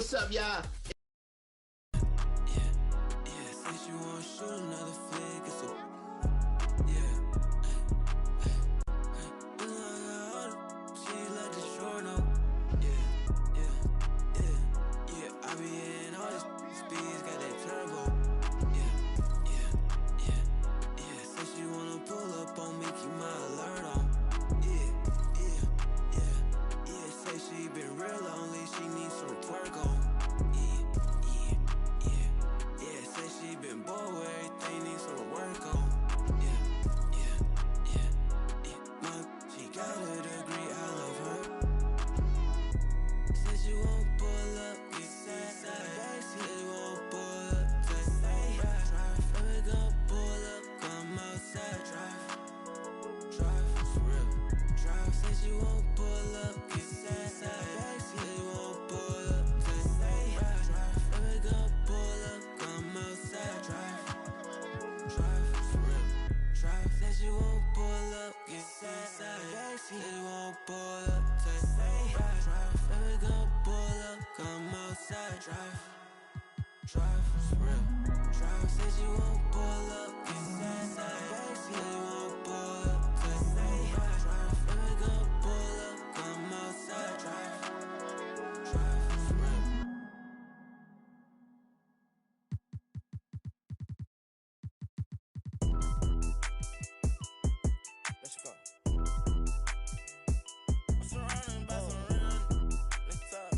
what's up, y'all? Since you wanna shoot another flick, it's a she let the shore know. I be in all this speeds, got that turbo. Since you wanna pull up on me, keep my alert on. Say she been real lonely, she needs some twerk on. Say she been bored with everything, needs some work on. She got a degree, I love her. Said she won't pull up, get sad. Said she won't pull up, just say drive. Baby, gon' pull up, come outside, drive, it's real. Drive, said she won't pull up, get sad. Said she won't pull up, just say drive. Baby, gon' pull up, come outside, drive, it's real. Drive, said she won't pull up, get sad. She won't pull up, just say drive. Baby, gon' pull up, come outside, drive, it's real. Drive, said she won't pull up, get sad. She won't pull up, just say drive. Baby, gon' pull up, come outside, drive, it's real. Let's go. I'm surrounded by some real. Let's talk.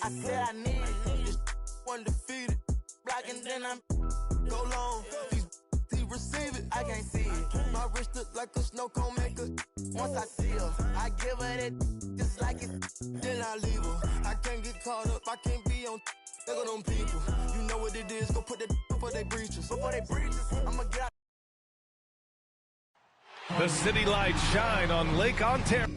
I said I need this undefeated. Black and then I'm go long. These receive it, I can't see it. My wrist look like a snow cone maker. Once I see her, I give her that just like it. Then I leave her. I can't get caught up, I can't be on. Look at them people. You know what it is. Go put that before they breaches. I'ma get out. The city lights shine on Lake Ontario.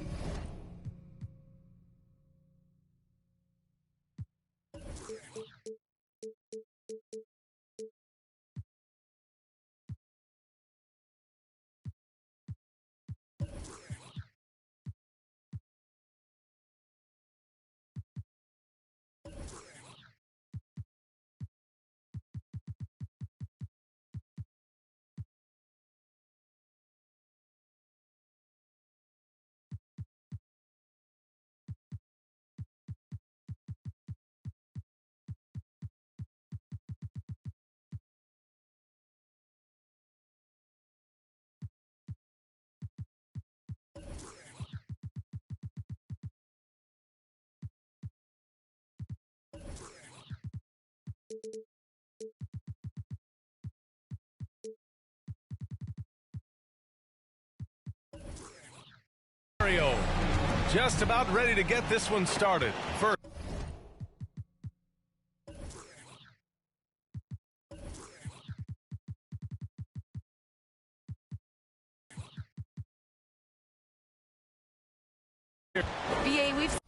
Just about ready to get this one started. First. BA, we've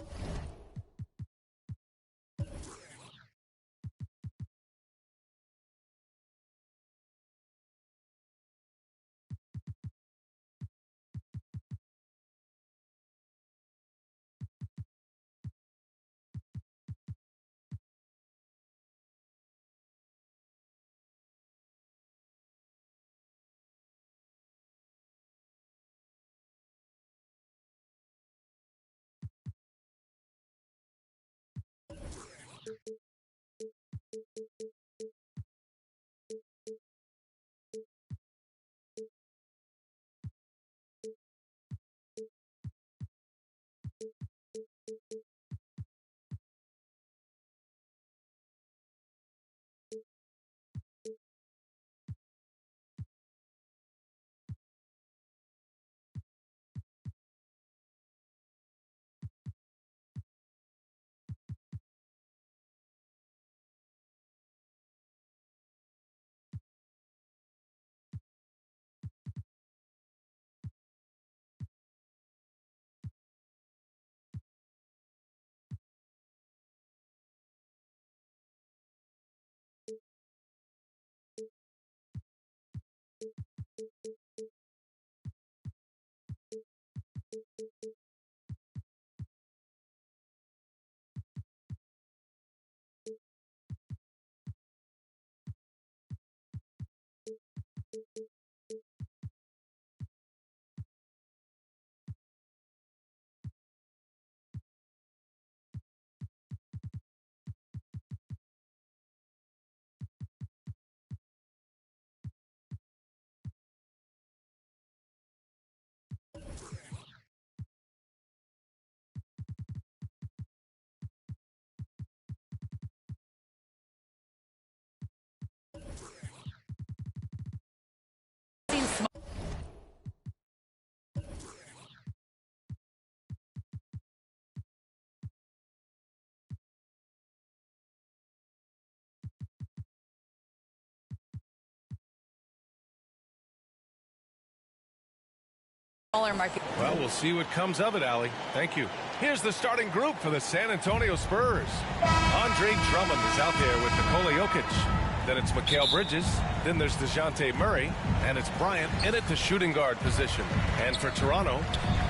market. Well, we'll see what comes of it, Allie. Thank you. Here's the starting group for the San Antonio Spurs. Andre Drummond is out there with Nikola Jokic. Then it's Mikal Bridges. Then there's DeJounte Murray. And it's Bryant in at the shooting guard position. And for Toronto,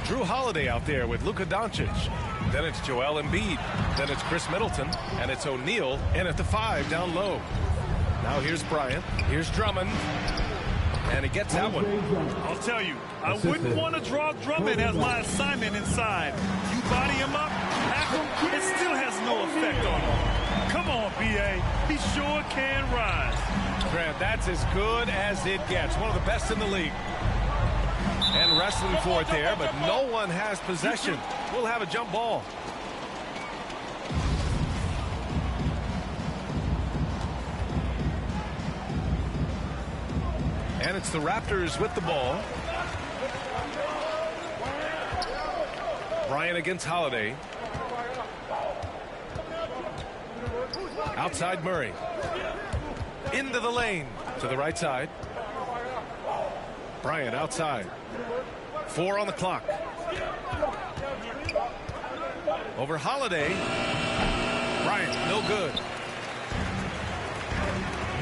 Drew Holiday out there with Luka Doncic. Then it's Joel Embiid. Then it's Chris Middleton. And it's O'Neal in at the 5 down low. Now here's Bryant. Here's Drummond. And he gets that one. I'll tell you, I wouldn't want to draw Drummond as my assignment inside. You body him up, hack him, it still has no effect on him. Come on, B.A. He sure can rise. Grant, that's as good as it gets. One of the best in the league. And wrestling for it there, but no one has possession. We'll have a jump ball. And it's the Raptors with the ball. Bryant against Holiday. Outside Murray. Into the lane. To the right side. Bryant outside. 4 on the clock. Over Holiday. Bryant, no good.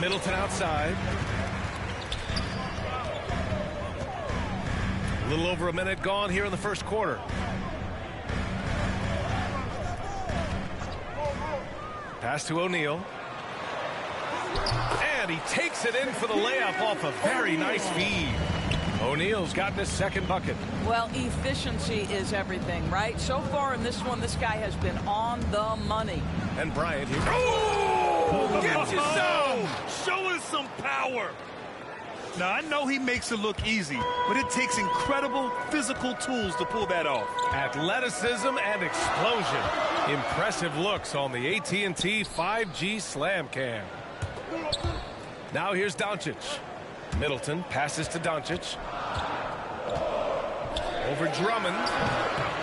Middleton outside. A little over a minute gone here in the first quarter. Pass to O'Neal. And he takes it in for the layup off a very nice feed. O'Neal's gotten his second bucket. Well, efficiency is everything, right? So far in this one, this guy has been on the money. And Bryant here. Oh! Get you some! Show us some power. Now, I know he makes it look easy, but it takes incredible physical tools to pull that off. Athleticism and explosion. Impressive looks on the AT&T 5G Slam Cam. Now here's Doncic. Middleton passes to Doncic. Over Drummond.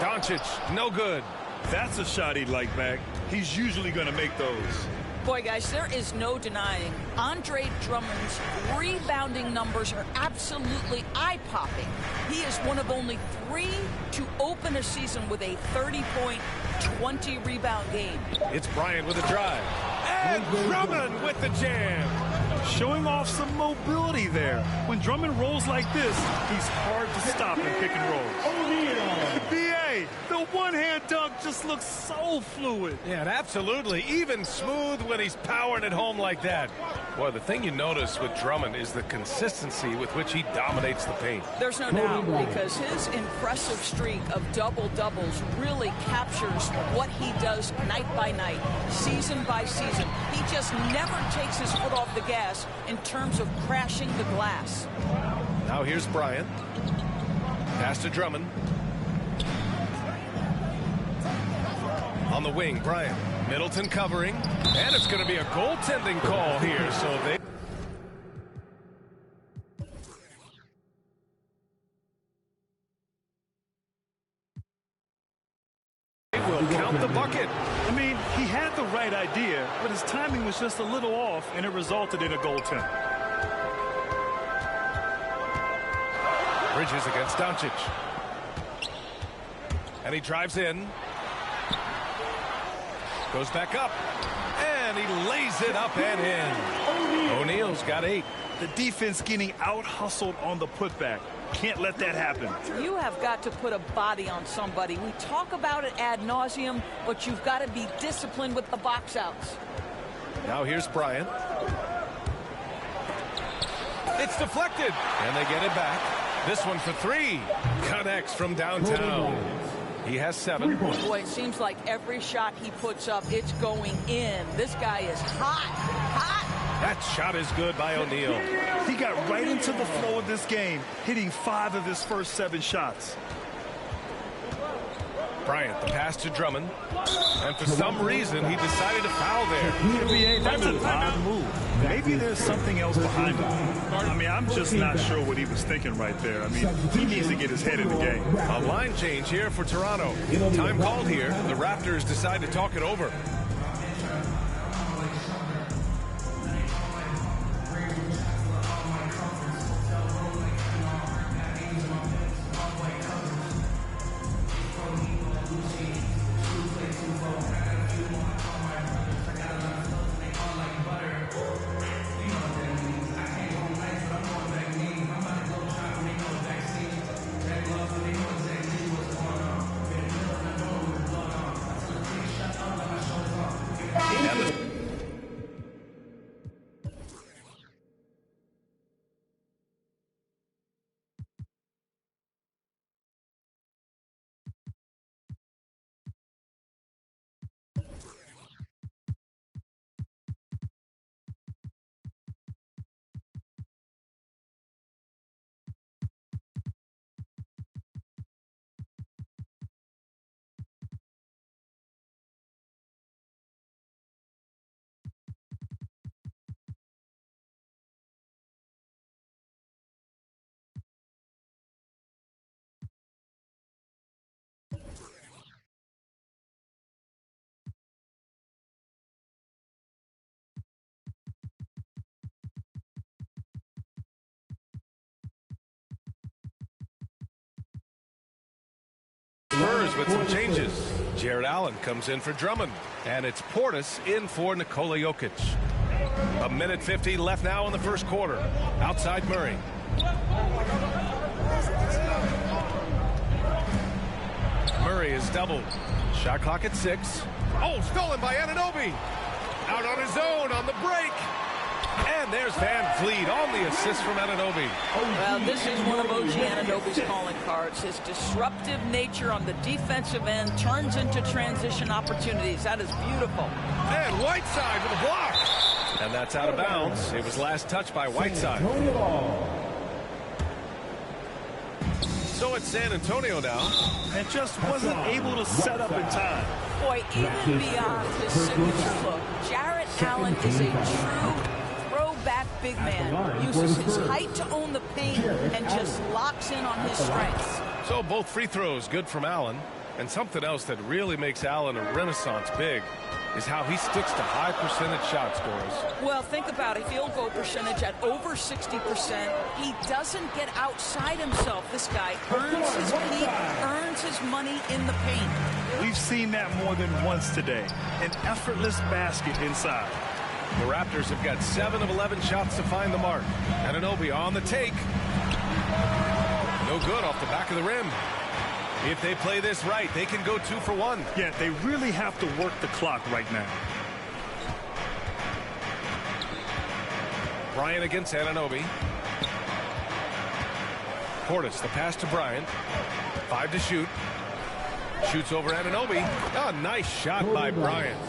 Doncic, no good. That's a shot he'd like back. He's usually going to make those. Boy, guys, there is no denying Andre Drummond's rebounding numbers are absolutely eye-popping. He is one of only 3 to open a season with a 30-point, 20-rebound game. It's Bryant with a drive. And Drummond with the jam. Showing off some mobility there. When Drummond rolls like this, he's hard to stop in pick and roll. B.A., the one-hand dunk just looks so fluid. Yeah, and absolutely. Even smooth when he's powering it home like that. Boy, the thing you notice with Drummond is the consistency with which he dominates the paint. There's no doubt, because his impressive streak of double-doubles really captures what he does night by night, season by season. He just never takes his foot off the gas in terms of crashing the glass. Now here's Bryant. Pass to Drummond. On the wing, Bryant. Middleton covering. And it's going to be a goaltending call here. So they will count the bucket. I mean, he had the right idea, but his timing was just a little off, and it resulted in a goaltend. Bridges against Doncic. And he drives in. Goes back up. And he lays it up and in. O'Neal's got 8. The defense getting out-hustled on the putback. Can't let that happen. You have got to put a body on somebody. We talk about it ad nauseum, but you've got to be disciplined with the box outs. Now here's Bryant. It's deflected. And they get it back. This one for 3. Connects from downtown. He has 7. Boy, it seems like every shot he puts up, it's going in. This guy is hot, hot. That shot is good by O'Neal. He got right into the flow of this game, hitting 5 of his first 7 shots. Bryant, the pass to Drummond. And for some reason, he decided to foul there. That's an odd move. Maybe there's something else behind it. I mean, I'm just not sure what he was thinking right there. I mean, he needs to get his head in the game. A line change here for Toronto. Time called here. The Raptors decide to talk it over. Spurs with some changes. Jared Allen comes in for Drummond. And it's Portis in for Nikola Jokic. 1:50 left now in the first quarter. Outside Murray. Murray is doubled. Shot clock at 6. Oh, stolen by Anunoby. Out on his own on the break. And there's Van Vliet on the assist from Anunoby. Well, this is one of OG Anunoby's calling cards. His disruptive nature on the defensive end turns into transition opportunities. That is beautiful. And Whiteside with a block. And that's out of bounds. It was last touched by Whiteside. So it's San Antonio now. And just wasn't able to set up in time. Boy, even beyond his signature look, Jared Allen is a true throwback big man. Uses his height to own the paint and just locks in on his strengths. So both free throws good from Allen. And something else that really makes Allen a renaissance big is how he sticks to high percentage shot scores. Well, think about it. Field goal percentage at over 60%. He doesn't get outside himself. This guy earns his keep, earns his money in the paint. We've seen that more than once today. An effortless basket inside. The Raptors have got 7 of 11 shots to find the mark. Anunoby on the take. No good off the back of the rim. If they play this right, they can go 2 for 1. Yeah, they really have to work the clock right now. Bryant against Anunoby. Portis, the pass to Bryant. 5 to shoot. Shoots over Anunoby. Oh, nice shot by Bryant.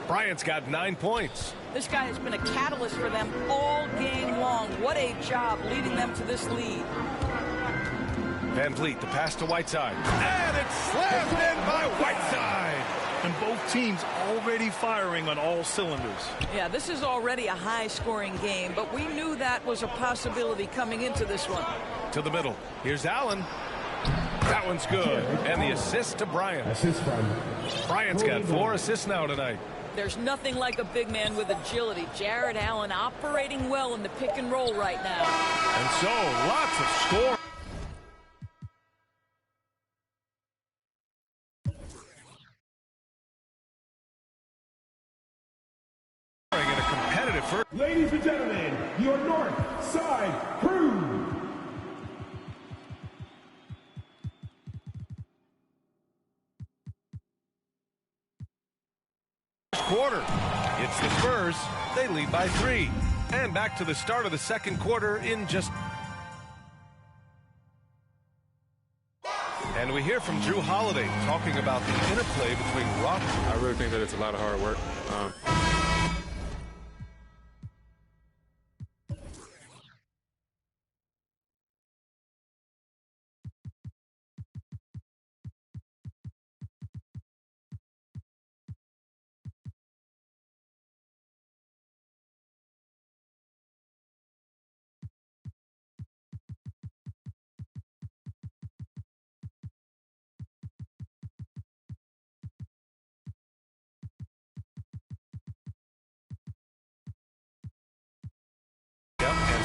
Bryant's got 9 points. This guy has been a catalyst for them all game long. What a job leading them to this lead. Van Vliet, the pass to Whiteside. And it's slammed in by Whiteside. And both teams already firing on all cylinders. Yeah, this is already a high-scoring game, but we knew that was a possibility coming into this one. To the middle. Here's Allen. That one's good. And the assist to Bryant. Bryant's got 4 assists now tonight. There's nothing like a big man with agility. Jared Allen operating well in the pick and roll right now. And so, lots of score. Ladies and gentlemen, your North Side Crew. Quarter. It's the Spurs. They lead by 3. And back to the start of the second quarter in just... And we hear from Drew Holiday talking about the interplay between rock. I really think that it's a lot of hard work.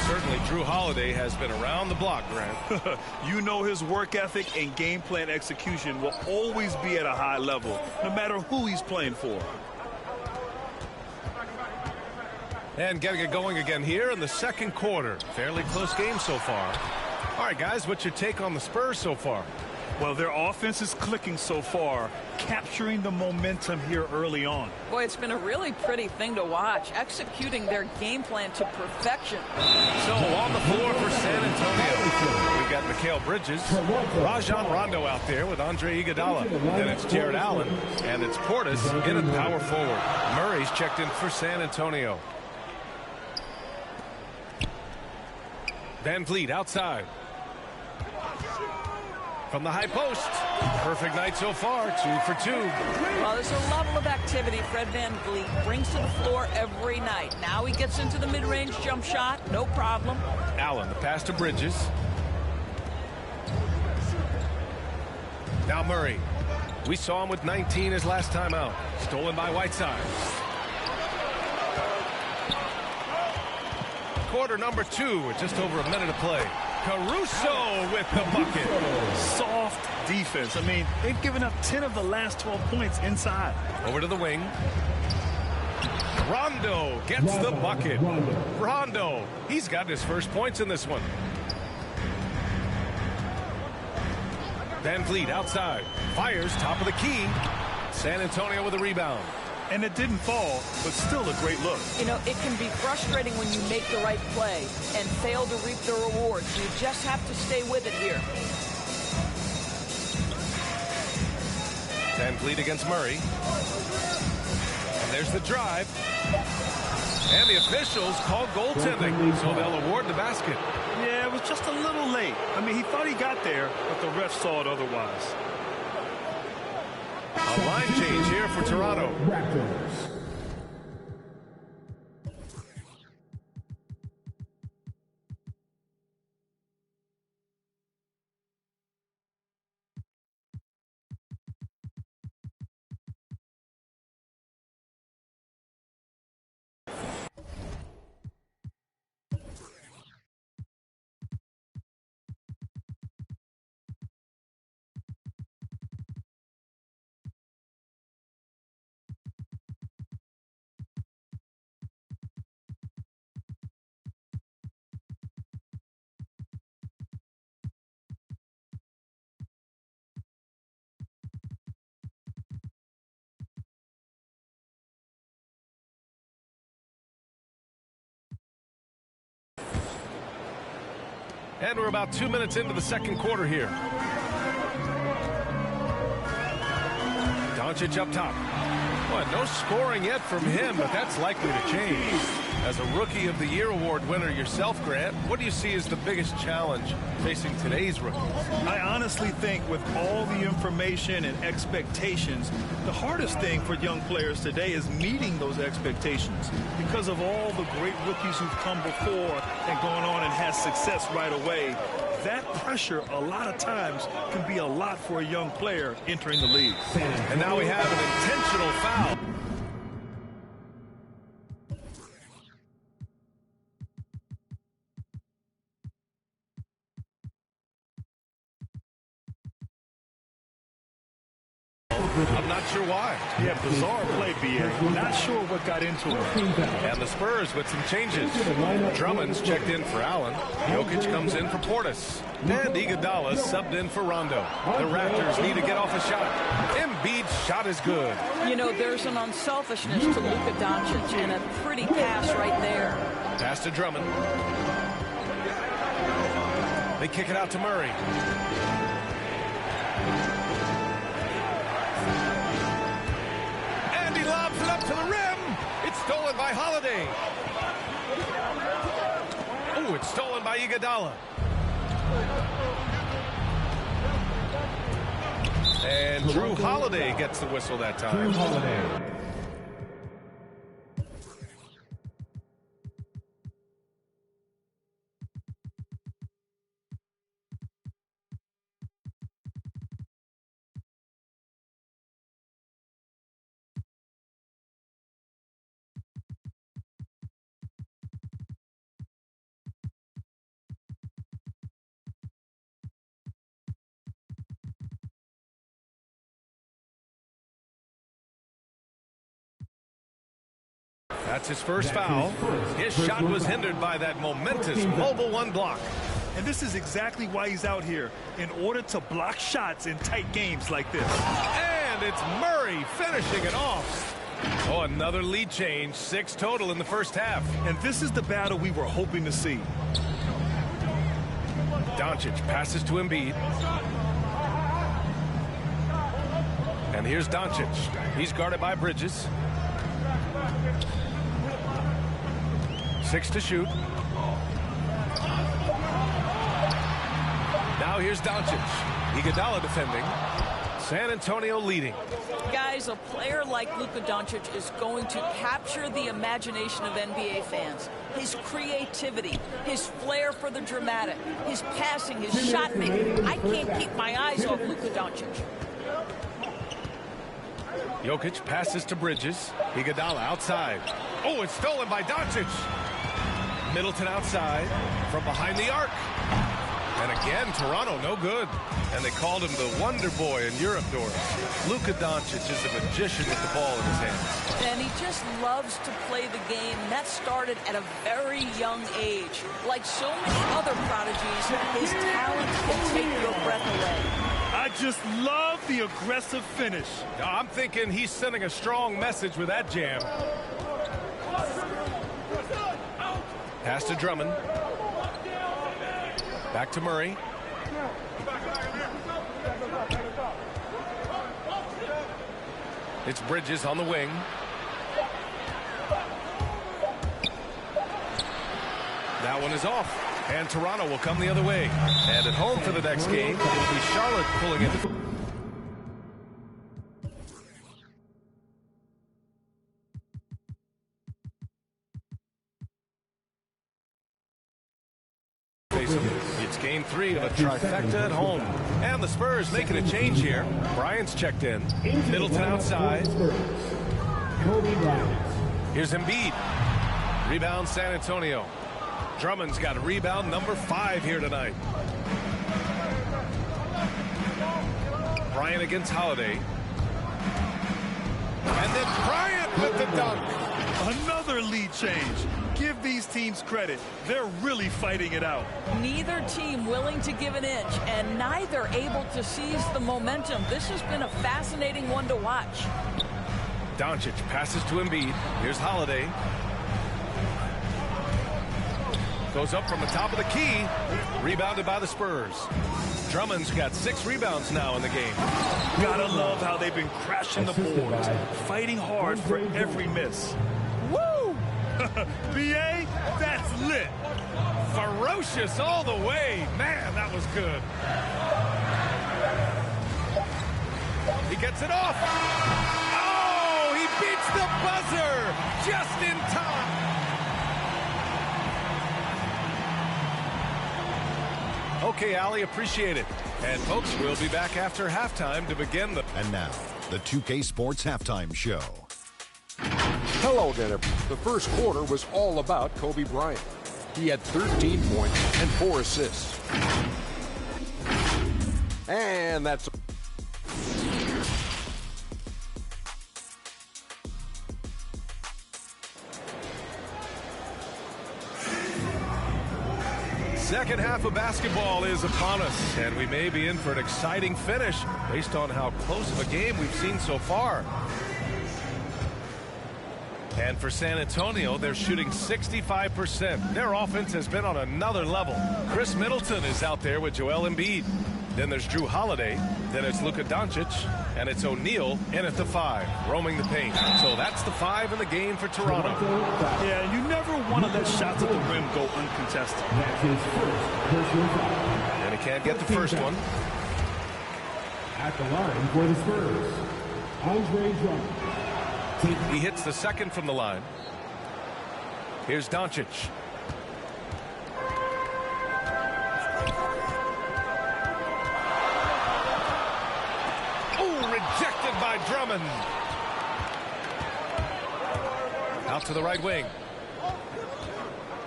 Certainly Drew Holiday has been around the block, Grant. You know his work ethic and game plan execution will always be at a high level, no matter who he's playing for. And getting it going again here in the second quarter. Fairly close game so far. All right, guys, what's your take on the Spurs so far? Well, their offense is clicking so far, capturing the momentum here early on. Boy, it's been a really pretty thing to watch, executing their game plan to perfection. So on the floor for San Antonio, we've got Mikal Bridges, Rajon Rondo out there with Andre Iguodala. Then it's Jared Allen, and it's Portis in at power forward. Murray's checked in for San Antonio. Van Vliet outside. From the high post. Perfect night so far, 2 for 2. Well, there's a level of activity Fred Van Vliet brings to the floor every night. Now he gets into the mid-range jump shot, no problem. Allen, the pass to Bridges. Now Murray. We saw him with 19 his last time out. Stolen by Whiteside. Quarter number 2 with just over a minute to play. Caruso with the bucket. Soft defense. I mean, they've given up 10 of the last 12 points inside. Over to the wing. Rondo gets the bucket. Rondo, he's got his first points in this one. Van Vliet outside. Fires top of the key. San Antonio with a rebound. And it didn't fall, but still a great look. You know, it can be frustrating when you make the right play and fail to reap the rewards. You just have to stay with it here. Van Vliet against Murray. And there's the drive. And the officials call goaltending, so they'll award the basket. Yeah, it was just a little late. I mean, he thought he got there, but the ref saw it otherwise. A line change here for Toronto. Raptors. And we're about 2 minutes into the second quarter here. Doncic up top. Well, no scoring yet from him, but that's likely to change. As a Rookie of the Year award winner yourself, Grant, what do you see as the biggest challenge facing today's rookies? I honestly think with all the information and expectations, the hardest thing for young players today is meeting those expectations because of all the great rookies who've come before and gone on and had success right away. That pressure a lot of times can be a lot for a young player entering the league. And now we have an intentional foul. I'm not sure why. Yeah, bizarre play, B.A. Not sure what got into him. And the Spurs with some changes. Drummond's checked in for Allen. Jokic comes in for Portis. And Iguodala subbed in for Rondo. The Raptors need to get off a shot. Embiid's shot is good. You know, there's an unselfishness to Luka Doncic and a pretty pass right there. Pass to Drummond. They kick it out to Murray. Lobs it up to the rim. It's stolen by Holiday. Oh, it's stolen by Iguodala. And Drew Holiday gets the whistle that time. That's his first foul. His shot was hindered by that momentous mobile one block. And this is exactly why he's out here, in order to block shots in tight games like this. And it's Murray finishing it off. Oh, another lead change. 6 total in the first half. And this is the battle we were hoping to see. Doncic passes to Embiid. And here's Doncic. He's guarded by Bridges. 6 to shoot. Now here's Doncic. Iguodala defending. San Antonio leading. Guys, a player like Luka Doncic is going to capture the imagination of NBA fans. His creativity, his flair for the dramatic, his passing, his shot making. I can't keep my eyes off Luka Doncic. Jokic passes to Bridges. Iguodala outside. Oh, it's stolen by Doncic. Middleton outside from behind the arc. And again, Toronto no good. And they called him the Wonder Boy in Europe, Doris. Luka Doncic is a magician with the ball in his hands. And he just loves to play the game. And that started at a very young age. Like so many other prodigies, his talent can take your breath away. I just love the aggressive finish. I'm thinking he's sending a strong message with that jam. Pass to Drummond. Back to Murray. It's Bridges on the wing. That one is off. And Toronto will come the other way. And at home for the next game, it'll be Charlotte pulling into... It's game 3 of a trifecta at home. And the Spurs making a change here. Bryant's checked in. Middleton outside. Here's Embiid. Rebound San Antonio. Drummond's got rebound number 5 here tonight. Bryant against Holiday. And then Bryant with the dunk. Another lead change. Give these teams credit. They're really fighting it out. Neither team willing to give an inch, and neither able to seize the momentum. This has been a fascinating one to watch. Doncic passes to Embiid. Here's Holiday. Goes up from the top of the key. Rebounded by the Spurs. Drummond's got 6 rebounds now in the game. Gotta love how they've been crashing the boards, fighting hard for every miss. Woo! BA, that's lit. Ferocious all the way. Man, that was good. He gets it off. Oh, he beats the buzzer just in time. Okay, Allie, appreciate it. And folks, we'll be back after halftime to begin the... And now, the 2K Sports Halftime Show. Hello again, everyone. The first quarter was all about Kobe Bryant. He had 13 points and 4 assists. And that's... Second half of basketball is upon us, and we may be in for an exciting finish based on how close of a game we've seen so far. And for San Antonio, they're shooting 65%. Their offense has been on another level. Chris Middleton is out there with Joel Embiid. Then there's Drew Holiday. Then it's Luka Doncic. And it's O'Neal in at the 5, roaming the paint. So that's the 5 in the game for Toronto. Yeah, and you never want to let shots at the rim go uncontested. And he can't get the first one. At the line for the Spurs, Andre Drummond. He hits the second from the line. Here's Doncic. Oh, rejected by Drummond. Out to the right wing.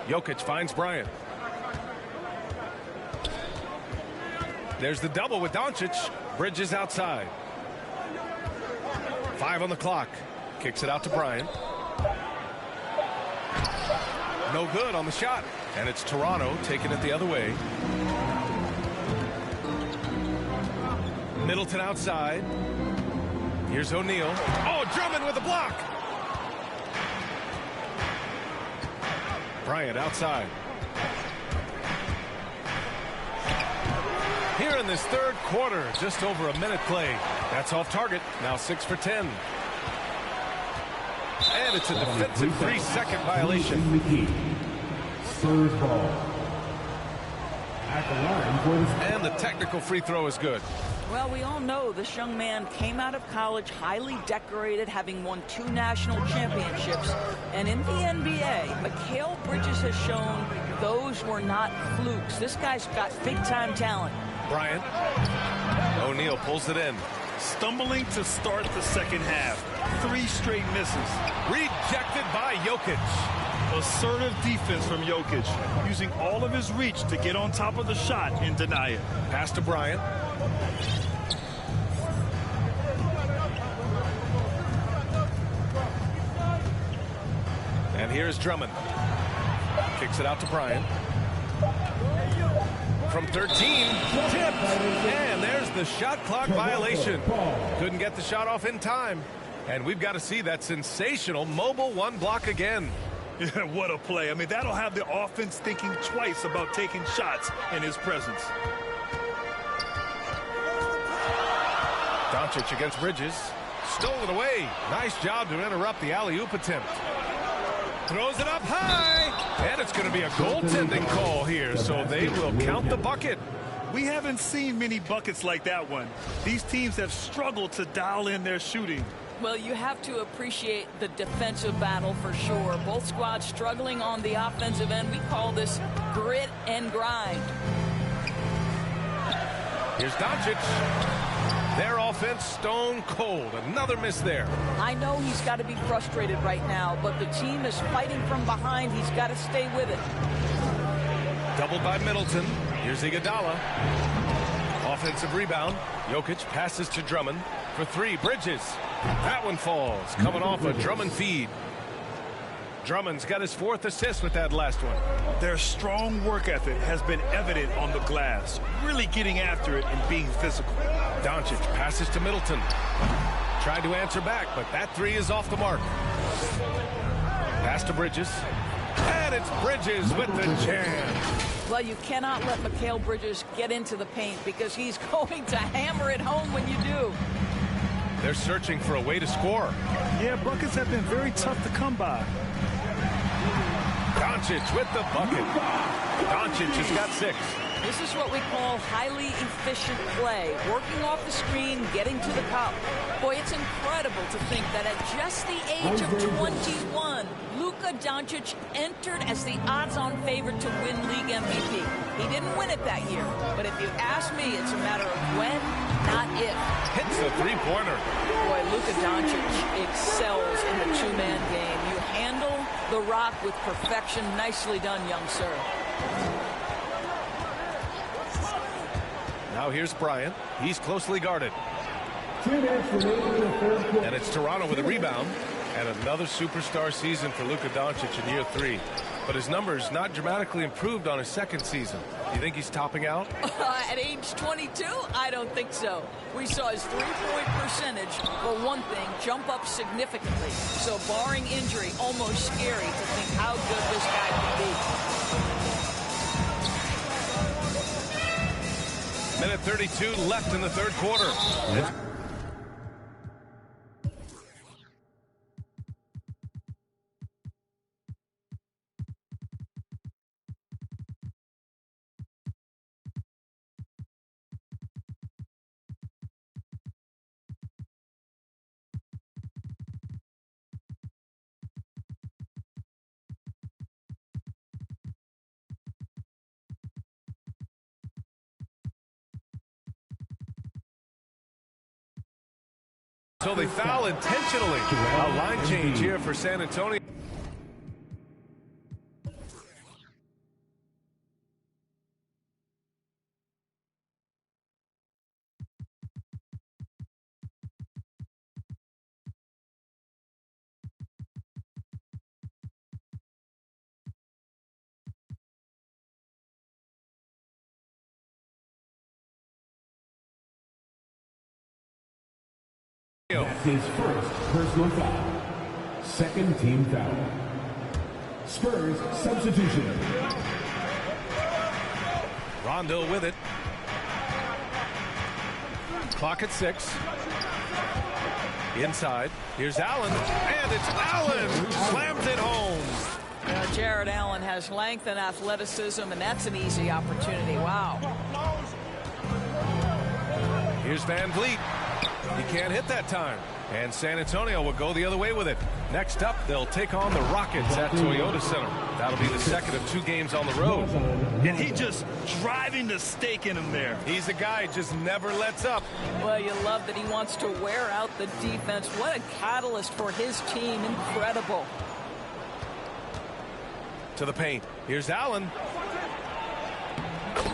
Jokic finds Bryant. There's the double with Doncic. Bridges outside. 5 on the clock. Kicks it out to Bryant. No good on the shot. And it's Toronto taking it the other way. Middleton outside. Here's O'Neal. Oh, Drummond with a block. Bryant outside. Here in this third quarter, just over a minute play. That's off target. Now 6 for 10. And it's a defensive 3-second violation. Spurs ball. At the line for the... And the technical free throw is good. Well, we all know this young man came out of college highly decorated, having won 2 national championships. And in the NBA, Mikal Bridges has shown those were not flukes. This guy's got big-time talent. Bryant. O'Neal pulls it in. Stumbling to start the second half. 3 straight misses. Rejected by Jokic. Assertive defense from Jokic, using all of his reach to get on top of the shot and deny it. Pass to Bryant. And here's Drummond. Kicks it out to Bryant. From 13, tipped, and there's the shot clock violation. Couldn't get the shot off in time. And we've got to see that sensational mobile 1 block again. Yeah, what a play. I mean, that'll have the offense thinking twice about taking shots in his presence. Doncic against Bridges. Stolen away. Nice job to interrupt the alley-oop attempt. Throws it up high. And it's going to be a goaltending call here, so they will count the bucket. We haven't seen many buckets like that one. These teams have struggled to dial in their shooting. Well, you have to appreciate the defensive battle for sure. Both squads struggling on the offensive end. We call this grit and grind. Here's Doncic. Their offense stone cold. Another miss there. I know he's got to be frustrated right now, but the team is fighting from behind. He's got to stay with it. Doubled by Middleton. Here's Iguodala. Offensive rebound. Jokic passes to Drummond for 3. Bridges. That one falls. Coming off a Drummond feed. Drummond's got his 4th assist with that last one. Their strong work ethic has been evident on the glass. Really getting after it and being physical. Doncic passes to Middleton. Tried to answer back, but that 3 is off the mark. Pass to Bridges. And it's Bridges with the jam. Well, you cannot let Mikal Bridges get into the paint because he's going to hammer it home when you do. They're searching for a way to score. Yeah, buckets have been very tough to come by. Doncic with the bucket. Doncic has got 6. This is what we call highly efficient play. Working off the screen, getting to the cup. Boy, it's incredible to think that at just the age of 21, Luka Doncic entered as the odds-on favorite to win league MVP. He didn't win it that year, but if you ask me, it's a matter of when, not if. Hits the 3-pointer. Boy, Luka Doncic excels in the 2-man game. You handle the rock with perfection. Nicely done, young sir. Now here's Bryant. He's closely guarded. And it's Toronto with a rebound. And another superstar season for Luka Doncic in year 3. But his numbers not dramatically improved on his 2nd season. You think he's topping out? At age 22? I don't think so. We saw his 3-point percentage, for one thing, jump up significantly. So barring injury, almost scary to think how good this guy can be. Minute 32 left in the 3rd quarter. So they foul intentionally. A line change here for San Antonio. That's his first personal foul. Second team foul. Spurs substitution. Rondo with it. Clock at 6. Inside. Here's Allen. And it's Allen who slams it home. Jared Allen has length and athleticism, and that's an easy opportunity. Wow. Here's Van Vliet. He can't hit that time. And San Antonio will go the other way with it. Next up, they'll take on the Rockets at Toyota Center. That'll be the second of 2 games on the road. And he just driving the stake in him there. He's a guy who just never lets up. Well, you love that he wants to wear out the defense. What a catalyst for his team. Incredible. To the paint. Here's Allen.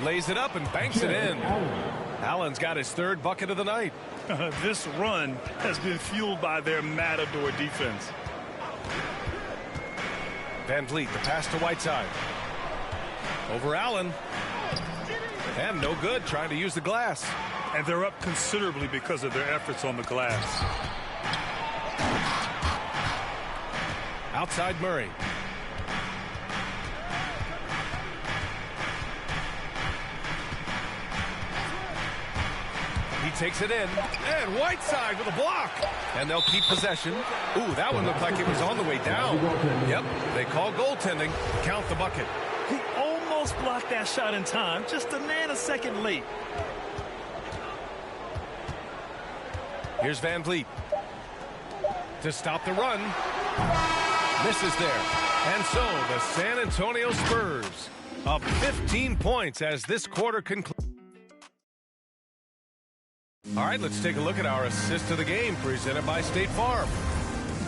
Lays it up and banks it in. Allen's got his 3rd bucket of the night. This run has been fueled by their matador defense. Van Vliet, the pass to Whiteside. Over Allen. And no good, trying to use the glass. And they're up considerably because of their efforts on the glass. Outside Murray. He takes it in, and Whiteside with a block. And they'll keep possession. Ooh, that one looked like it was on the way down. Yep, they call goaltending. Count the bucket. He almost blocked that shot in time, just a nanosecond late. Here's Van Vliet. To stop the run. Misses there. And so the San Antonio Spurs up 15 points as this quarter concludes. All right, let's take a look at our assist of the game presented by State Farm.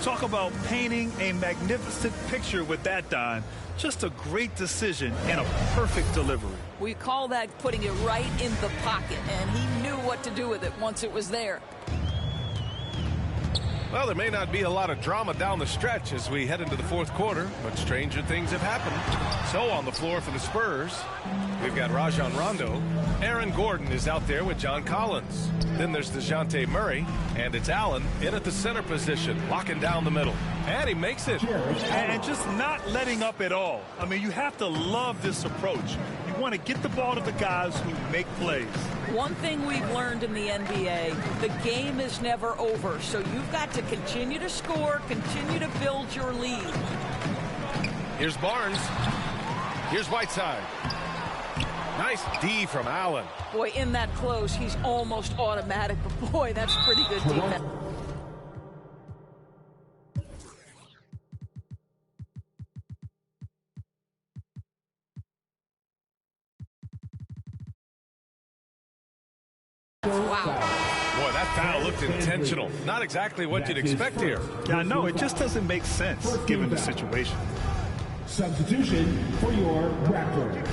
Talk about painting a magnificent picture with that, Don. Just a great decision and a perfect delivery. We call that putting it right in the pocket, and he knew what to do with it once it was there. Well, there may not be a lot of drama down the stretch as we head into the 4th quarter, but stranger things have happened. So on the floor for the Spurs, we've got Rajon Rondo. Aaron Gordon is out there with John Collins. Then there's DeJounte Murray, and it's Allen in at the center position, locking down the middle. And he makes it. And just not letting up at all. I mean, you have to love this approach. You want to get the ball to the guys who make plays. One thing we've learned in the NBA, the game is never over. So you've got to continue to score, continue to build your lead. Here's Barnes. Here's Whiteside. Nice D from Allen. Boy, in that close, he's almost automatic. But boy, that's pretty good defense. Wow. Boy, that foul looked intentional. Not exactly what you'd expect here. Yeah, I know. It just doesn't make sense given the situation. Substitution for your Raptors.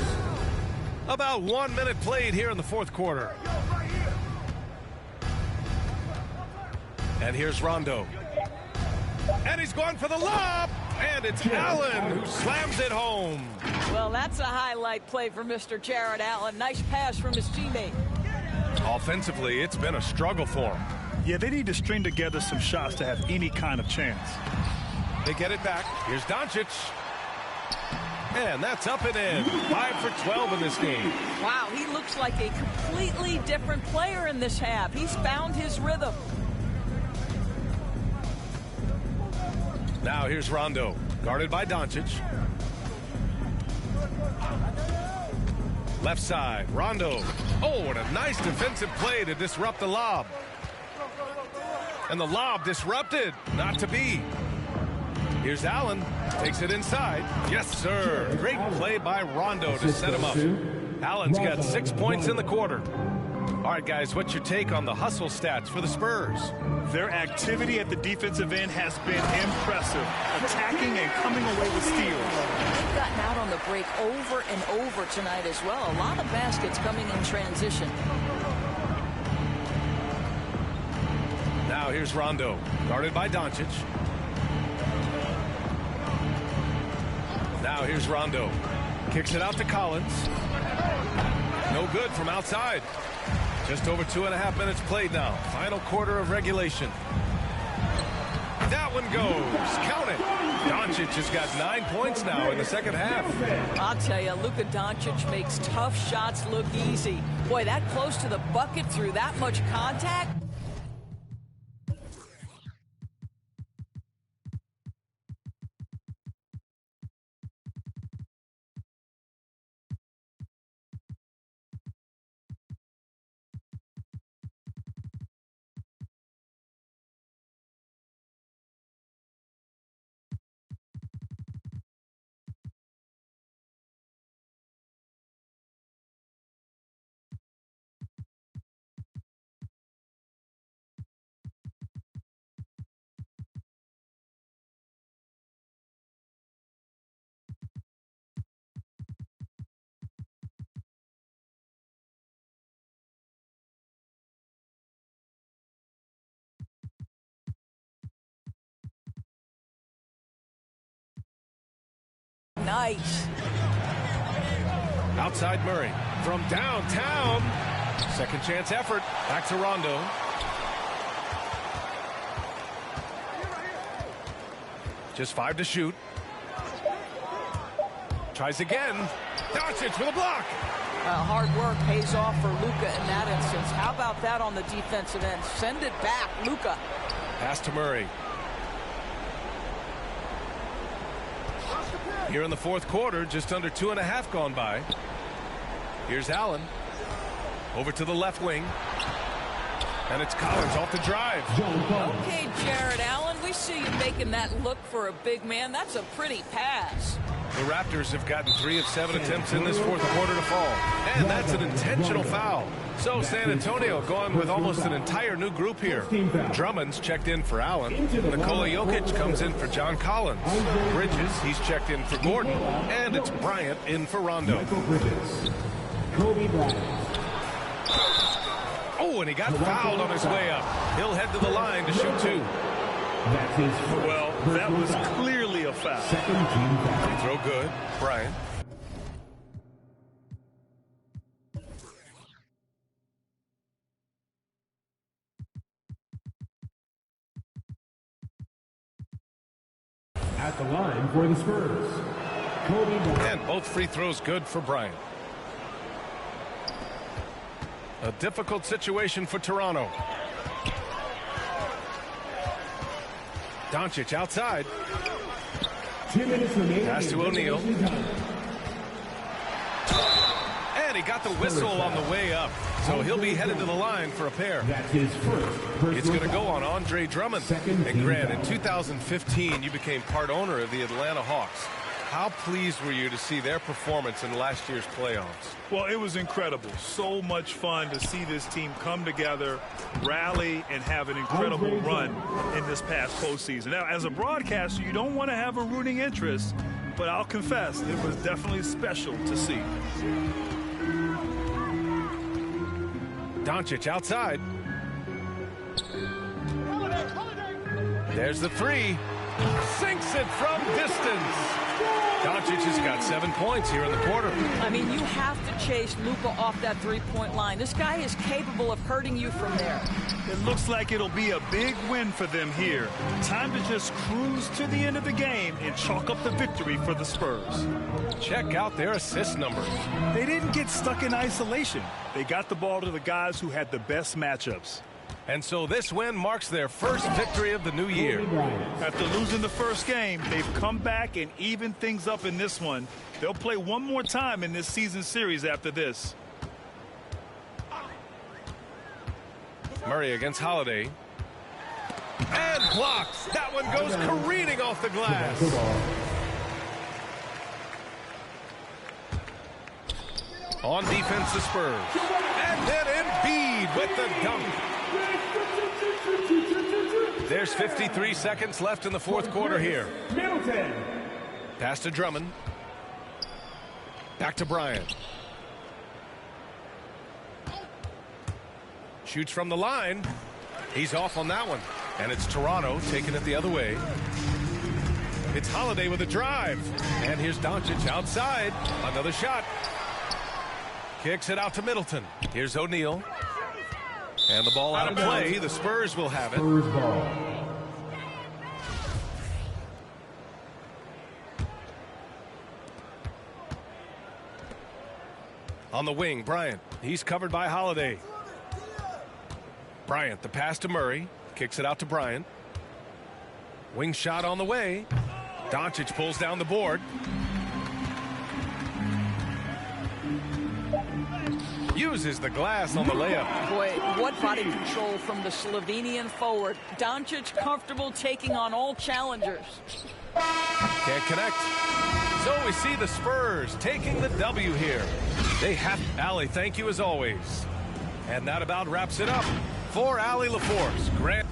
About 1 minute played here in the 4th quarter. And here's Rondo. And he's going for the lob. And it's Allen who slams it home. Well, that's a highlight play for Mr. Jared Allen. Nice pass from his teammate. Offensively, it's been a struggle for him. Yeah, they need to string together some shots to have any kind of chance. They get it back. Here's Doncic. And that's up and in. 5 for 12 in this game. Wow, he looks like a completely different player in this half. He's found his rhythm. Now here's Rondo, guarded by Doncic. Left side, Rondo. Oh, what a nice defensive play to disrupt the lob. And the lob disrupted, not to be. Here's Allen, takes it inside. Yes, sir. Great play by Rondo to set him up. Allen's got 6 points in the quarter. All right, guys, what's your take on the hustle stats for the Spurs? Their activity at the defensive end has been impressive, attacking and coming away with steals. They've gotten out on the break over and over tonight as well. A lot of baskets coming in transition. Now here's Rondo, guarded by Doncic. Now here's Rondo. Kicks it out to Collins. No good from outside. Just over 2.5 minutes played now. Final quarter of regulation. one goes. Count it. Doncic has got 9 points now in the second half. I'll tell you, Luka Doncic makes tough shots look easy. Boy, that close to the bucket through that much contact. Nice. Outside Murray from downtown. Second chance effort. Back to Rondo. Just 5 to shoot. Tries again. Doncic with a block. Hard work pays off for Luka in that instance. How about that on the defensive end? Send it back, Luka. Pass to Murray. Here in the fourth quarter, just under 2.5 gone by. Here's Allen. Over to the left wing. And it's Collins off the drive. Okay, Jared Allen, we see you making that look for a big man. That's a pretty pass. The Raptors have gotten 3 of 7 attempts in this fourth quarter to fall. And that's an intentional foul. So San Antonio going with almost an entire new group here. Drummond's checked in for Allen. Nikola Jokic comes in for John Collins. Bridges, he's checked in for Gordon. And it's Bryant in for Rondo. Kobe Bryant. Oh, and he got fouled on his way up. He'll head to the line to shoot 2. That's his first. Well, that was clearly a foul. Second team foul. Free throw good. Bryant. At the line for the Spurs, Kobe Bryant. And both free throws good for Bryant. A difficult situation for Toronto. Doncic outside. 2 minutes remaining. Pass to O'Neal. And he got the whistle on the way up. So he'll be headed to the line for a pair. That's his first. It's going to go on Andre Drummond. And Grant, in 2015, you became part owner of the Atlanta Hawks. How pleased were you to see their performance in last year's playoffs? Well, it was incredible. So much fun to see this team come together, rally, and have an incredible run in this past postseason. Now, as a broadcaster, you don't want to have a rooting interest, but I'll confess, it was definitely special to see. Doncic outside. There's the 3. Sinks it from distance. Doncic has got 7 points here in the quarter. I mean, you have to chase Luka off that three-point line. This guy is capable of hurting you from there. It looks like it'll be a big win for them here. Time to just cruise to the end of the game and chalk up the victory for the Spurs. Check out their assist numbers. They didn't get stuck in isolation. They got the ball to the guys who had the best matchups. And so this win marks their first victory of the new year. After losing the first game, they've come back and evened things up in this one. They'll play one more time in this season series after this. Murray against Holiday. And blocked. That one goes careening off the glass. On defense, the Spurs. And then Embiid with the dunk. There's 53 seconds left in the fourth quarter here. Middleton. Pass to Drummond. Back to Bryant. Shoots from the line. He's off on that one. And it's Toronto taking it the other way. It's Holiday with a drive. And here's Doncic outside. Another shot. Kicks it out to Middleton. Here's O'Neal. And the ball out of play. The Spurs will have it. Spurs ball. On the wing, Bryant. He's covered by Holiday. Bryant, the pass to Murray. Kicks it out to Bryant. Wing shot on the way. Doncic pulls down the board. Uses the glass on the layup. Boy, what body control from the Slovenian forward. Doncic comfortable taking on all challengers. Can't connect. So we see the Spurs taking the W here. They have... Allie, thank you as always. And that about wraps it up for Allie LaForce. Grant.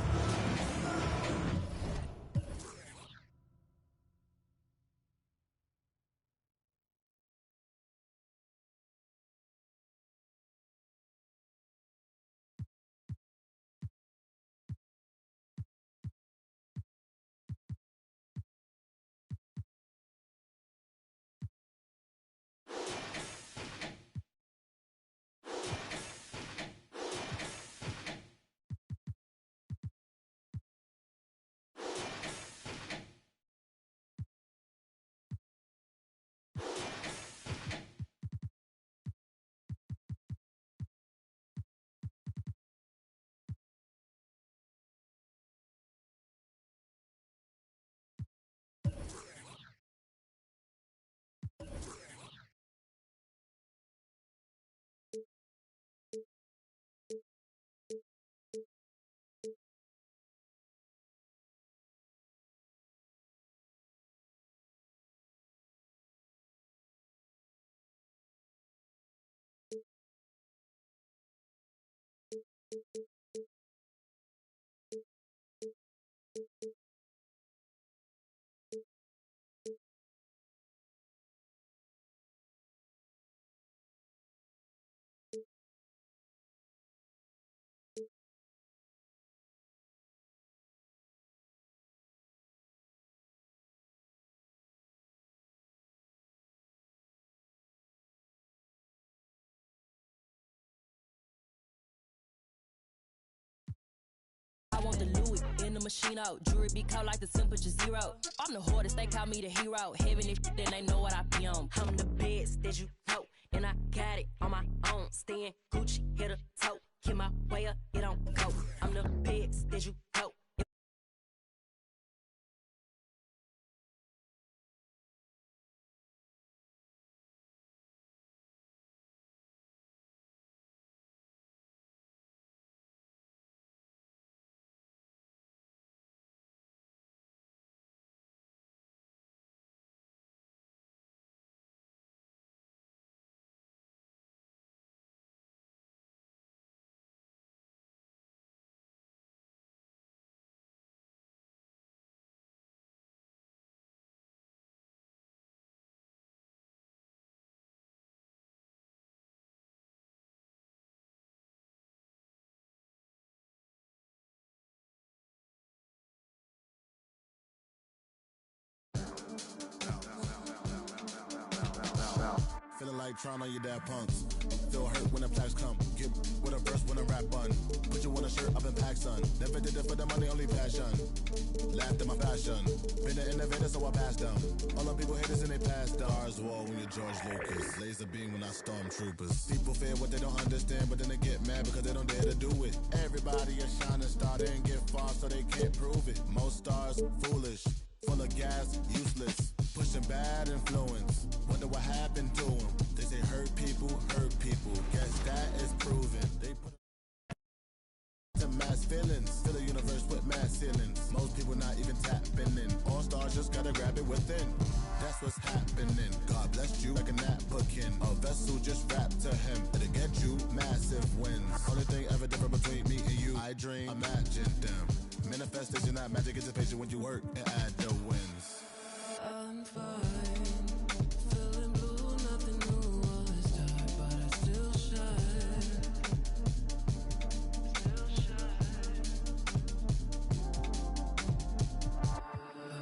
I want the Louis in the machine out. Jewelry be called like the temperature zero. I'm the hardest, they call me the hero. Heaven if then they know what I be on. I'm the best that you know, and I got it on my own. Staying Gucci, hit a toe. Keep my way up, it don't go. I'm the best that you know. Feeling like trauma, you dad punks. Feel hurt when the plaques come. Get with a verse when a rap bun. Put you on a shirt up in pack, son. Never did it for the money, only passion. Laughed at my passion. Been an innovator, so I passed them. All them people hate us and they passed them. Stars wall when you're George Lucas. Laser beam when I stormtroopers. People fear what they don't understand, but then they get mad because they don't dare to do it. Everybody a shining star, they ain't get far, so they can't prove it. Most stars, foolish. Full of gas, useless. Pushing bad influence. Wonder what happened to them. They say hurt people. Guess that is proven. They put to mass feelings. Fill the universe with mass ceilings. Most people not even tapping in. All stars just gotta grab it within. That's what's happening. God bless you like a napkin. A vessel just wrapped to him. It'll get you massive wins. Only thing ever different between me and you. I dream, imagine them. Manifestation, not magic, it's just patient when you work and add the wins. I'm fine, feeling blue, nothing new was dark, but I still shine.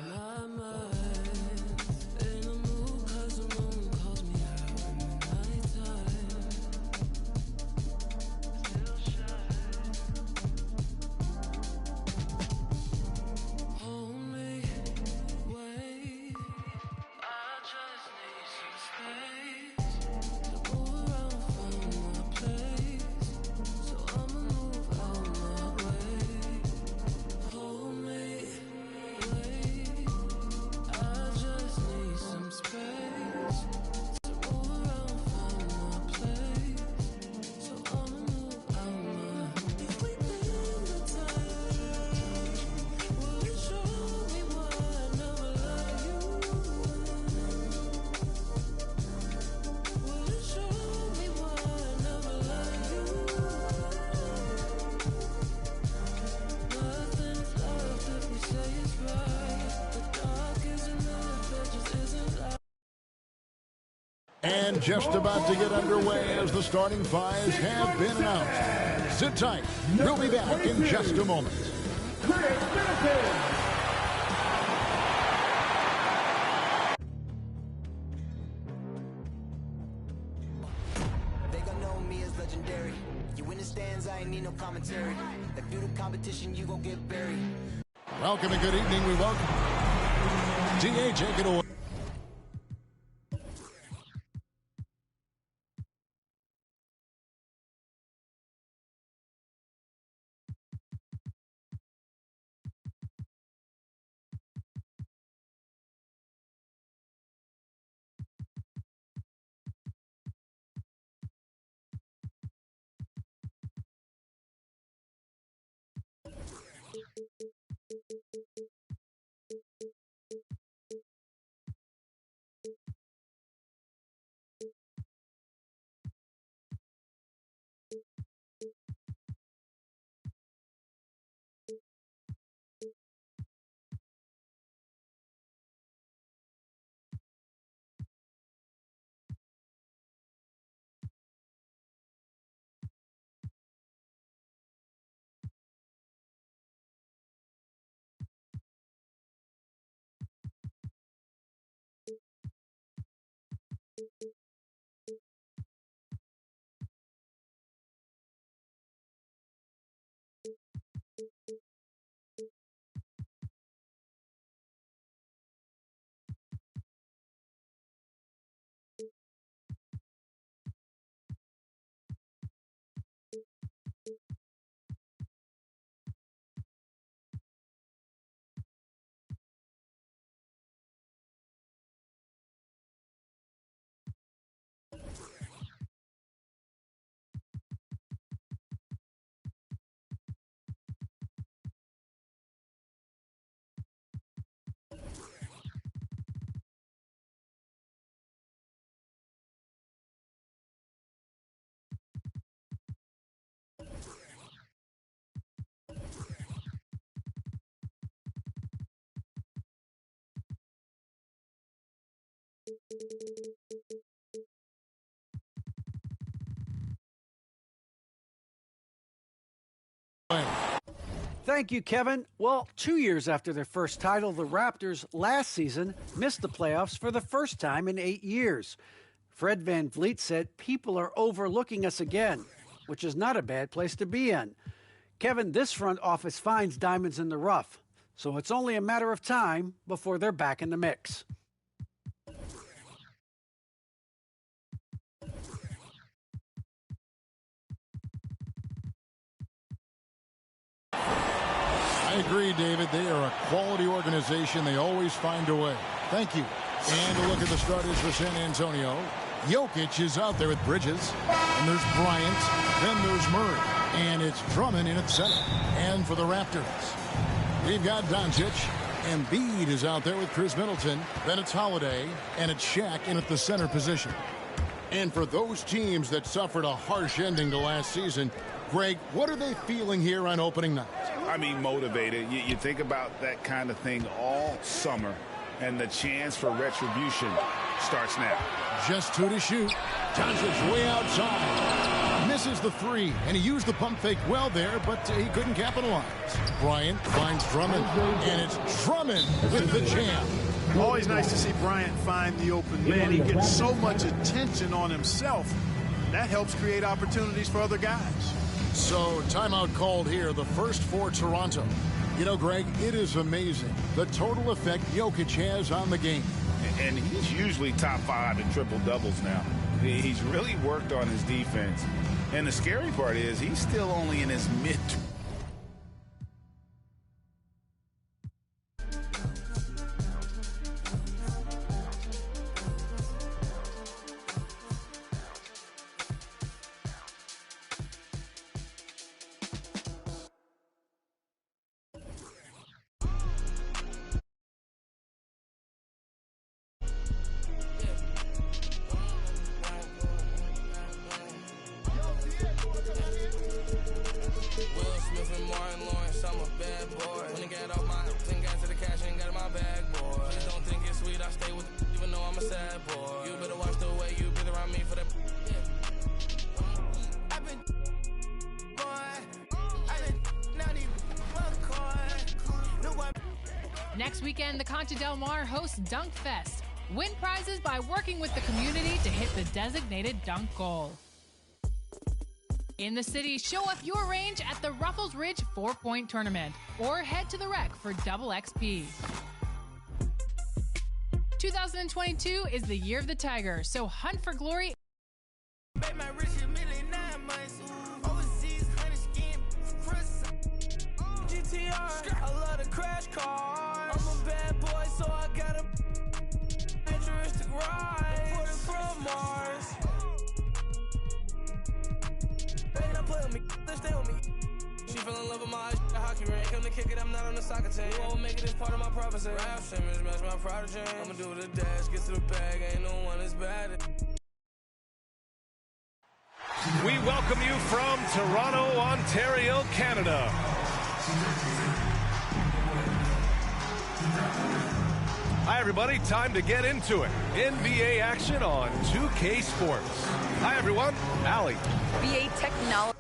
My mind's in a mood 'cause the moon calls me out in the nighttime. Still shine. Hold me. And just about to get underway as the starting fives have been announced. Sit tight. We'll be back in just a moment. They gon' know me as legendary. You win the stands, I ain't need no commentary. If you do competition, you gon' get buried. Welcome and good evening. We welcome DA, take it away. Thank you, Kevin. Well, 2 years after their first title, the Raptors last season missed the playoffs for the first time in 8 years. Fred VanVleet said people are overlooking us again, which is not a bad place to be in. Kevin, this front office finds diamonds in the rough, so it's only a matter of time before they're back in the mix. I agree, David. They are a quality organization. They always find a way. Thank you. And a look at the starters for San Antonio. Jokic is out there with Bridges. And there's Bryant. Then there's Murray. And it's Drummond in at center. And for the Raptors, we've got Doncic. Embiid is out there with Chris Middleton. Then it's Holiday. And it's Shaq in at the center position. And for those teams that suffered a harsh ending to last season, Greg, what are they feeling here on opening night? I mean, motivated. You think about that kind of thing all summer, and the chance for retribution starts now. Just 2 to shoot. Doncic way outside. Misses the three, and he used the pump fake well there, but he couldn't capitalize. Bryant finds Drummond, and it's Drummond with the jam. Always nice to see Bryant find the open man. He gets so much attention on himself. That helps create opportunities for other guys. So, timeout called here, the first for Toronto. You know, Greg, it is amazing the total effect Jokic has on the game. And he's usually top 5 in triple-doubles now. He's really worked on his defense. And the scary part is he's still only in his mid. This weekend, the Concha Del Mar hosts Dunk Fest. Win prizes by working with the community to hit the designated dunk goal. In the city, show off your range at the Ruffles Ridge 4-Point Tournament or head to the Rec for double XP. 2022 is the year of the Tiger, so hunt for glory. I love the crash car. I'm a bad boy, so I got a futuristic ride. Put it from Mars. They not play with me, they stay with me. She fell in love with my hockey ring. Come to kick it, I'm not on the soccer team. Won't make it as part of my prophecy. Rap image, match my prodigy. I'ma do the dash, get to the bag, ain't no one as bad. We welcome you from Toronto, Ontario, Canada. Hi, everybody. Time to get into it. NBA action on 2K Sports. Hi, everyone. Allie. BA Technology.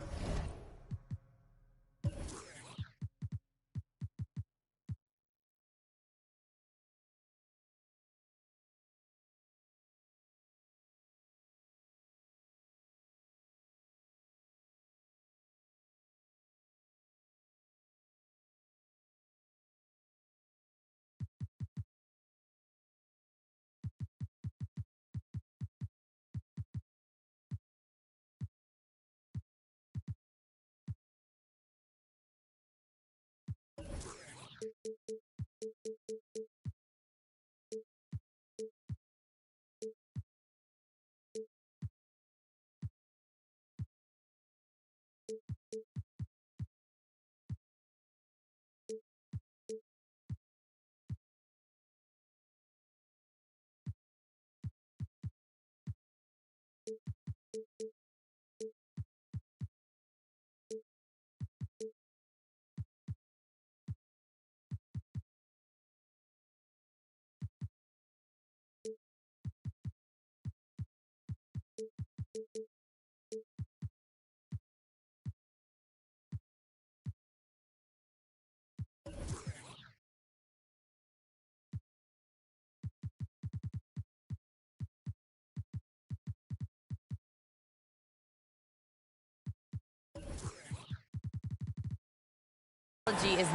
Is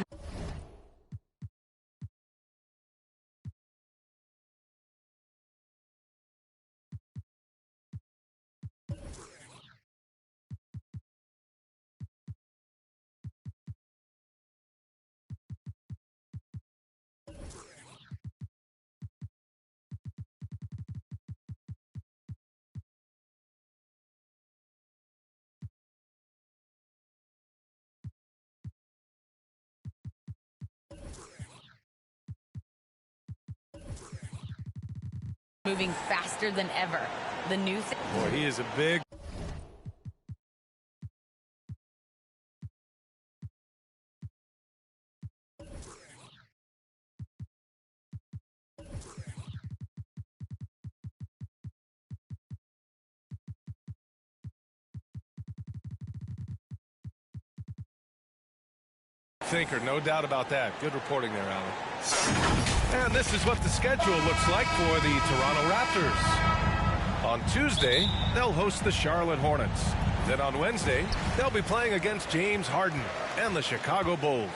moving faster than ever. The new thing. Boy, he is a big. Thinker, no doubt about that. Good reporting there, Alan. And this is what the schedule looks like for the Toronto Raptors. On Tuesday, they'll host the Charlotte Hornets. Then on Wednesday, they'll be playing against James Harden and the Chicago Bulls.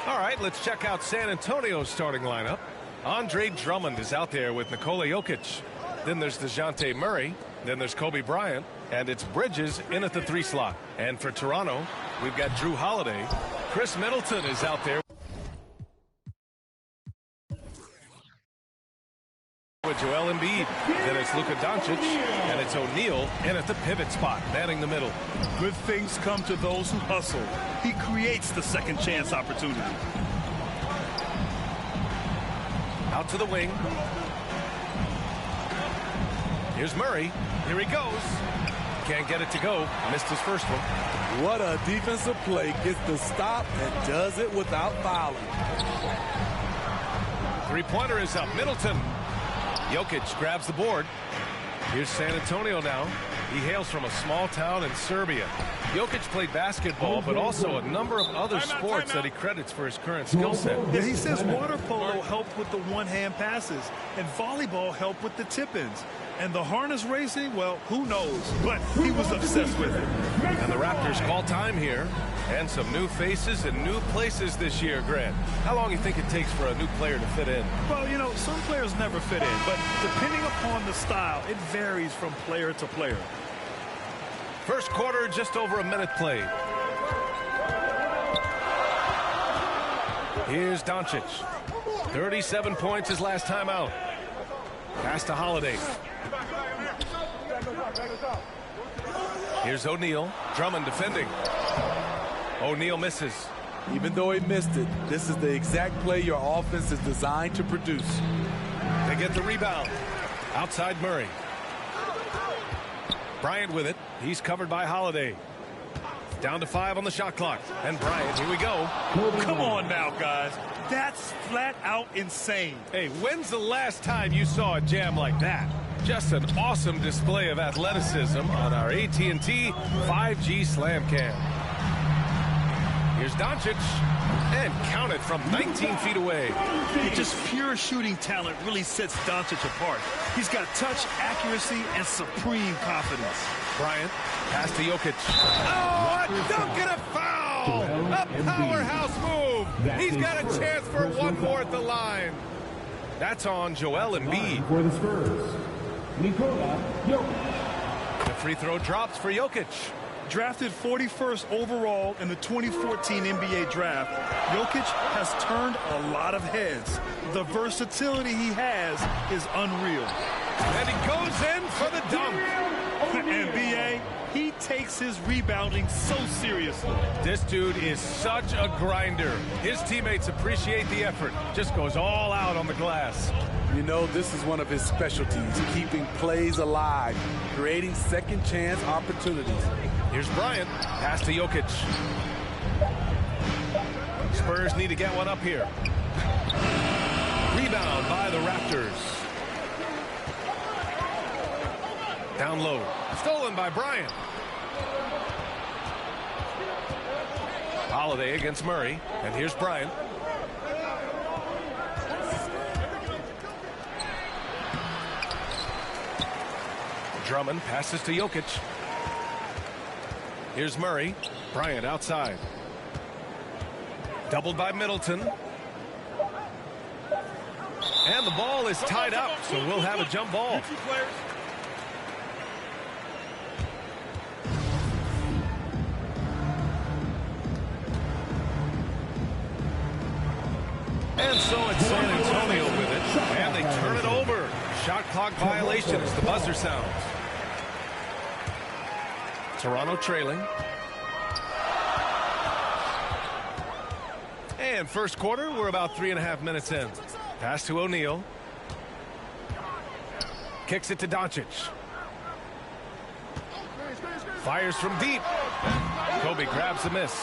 All right, let's check out San Antonio's starting lineup. Andre Drummond is out there with Nikola Jokic. Then there's DeJounte Murray. Then there's Kobe Bryant. And it's Bridges in at the 3 slot. And for Toronto, we've got Drew Holiday. Chris Middleton is out there with Joel Embiid. Then it's Luka Doncic, and it's O'Neal in at the pivot spot, manning the middle. Good things come to those who hustle. He creates the second chance opportunity. Out to the wing. Here's Murray. Here he goes. Can't get it to go. Missed his first one. What a defensive play. Gets the stop and does it without fouling. Three-pointer is up. Middleton. Jokic grabs the board. Here's San Antonio now. He hails from a small town in Serbia. Jokic played basketball, but also a number of other sports that he credits for his current skill set. Yeah, he says water polo helped with the one-hand passes, and volleyball helped with the tip-ins. And the harness racing, well, who knows? But he was obsessed with it. And the Raptors call time here. And some new faces and new places this year, Grant. How long do you think it takes for a new player to fit in? Well, you know, some players never fit in, but depending upon the style, it varies from player to player. First quarter, just over a minute played. Here's Doncic. 37 points his last time out. Pass to Holiday. Here's O'Neal. Drummond defending. O'Neal misses. Even though he missed it, this is the exact play your offense is designed to produce. They get the rebound. Outside Murray. Bryant with it. He's covered by Holiday. Down to 5 on the shot clock. And Bryant, here we go. Come on now, guys. That's flat out insane. Hey, when's the last time you saw a jam like that? Just an awesome display of athleticism on our AT&T 5G Slam Cam. Here's Doncic, and count it from 19 feet away. Just pure shooting talent really sets Doncic apart. He's got touch, accuracy, and supreme confidence. Bryant, pass to Jokic. Oh, a dunk and a foul! A powerhouse move! He's got a chance for one more at the line. That's on Joel Embiid. For the Spurs, Nikola Jokic. The free throw drops for Jokic. Drafted 41st overall in the 2014 NBA draft, Jokic has turned a lot of heads. The versatility he has is unreal. And he goes in for the dunk. NBA, he takes his rebounding so seriously. This dude is such a grinder. His teammates appreciate the effort. Just goes all out on the glass. You know, this is one of his specialties, keeping plays alive, creating second chance opportunities. Here's Bryant. Pass to Jokic. Spurs need to get one up here. Rebound by the Raptors. Down low. Stolen by Bryant. Holiday against Murray. And here's Bryant. Drummond passes to Jokic. Here's Murray. Bryant outside. Doubled by Middleton. And the ball is tied up, so we'll have a jump ball. And so it's San Antonio with it, and they turn it over. Shot clock violation as the buzzer sounds. Toronto trailing. And first quarter, we're about 3.5 minutes in. Pass to O'Neal. Kicks it to Doncic. Fires from deep. Kobe grabs the miss.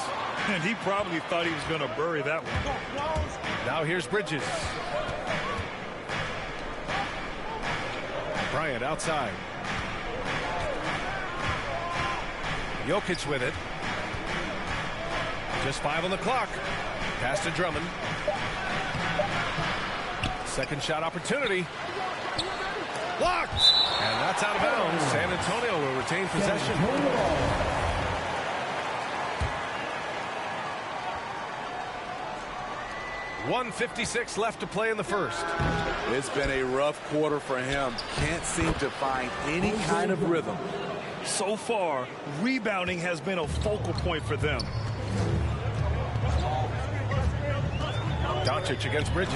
And he probably thought he was going to bury that one. Now here's Bridges. Bryant outside. Jokic with it. Just 5 on the clock. Pass to Drummond. Second shot opportunity. Blocked! And that's out of bounds. San Antonio will retain possession. 1:56 left to play in the first. It's been a rough quarter for him. Can't seem to find any kind of rhythm. So far, rebounding has been a focal point for them. Doncic against Bridges.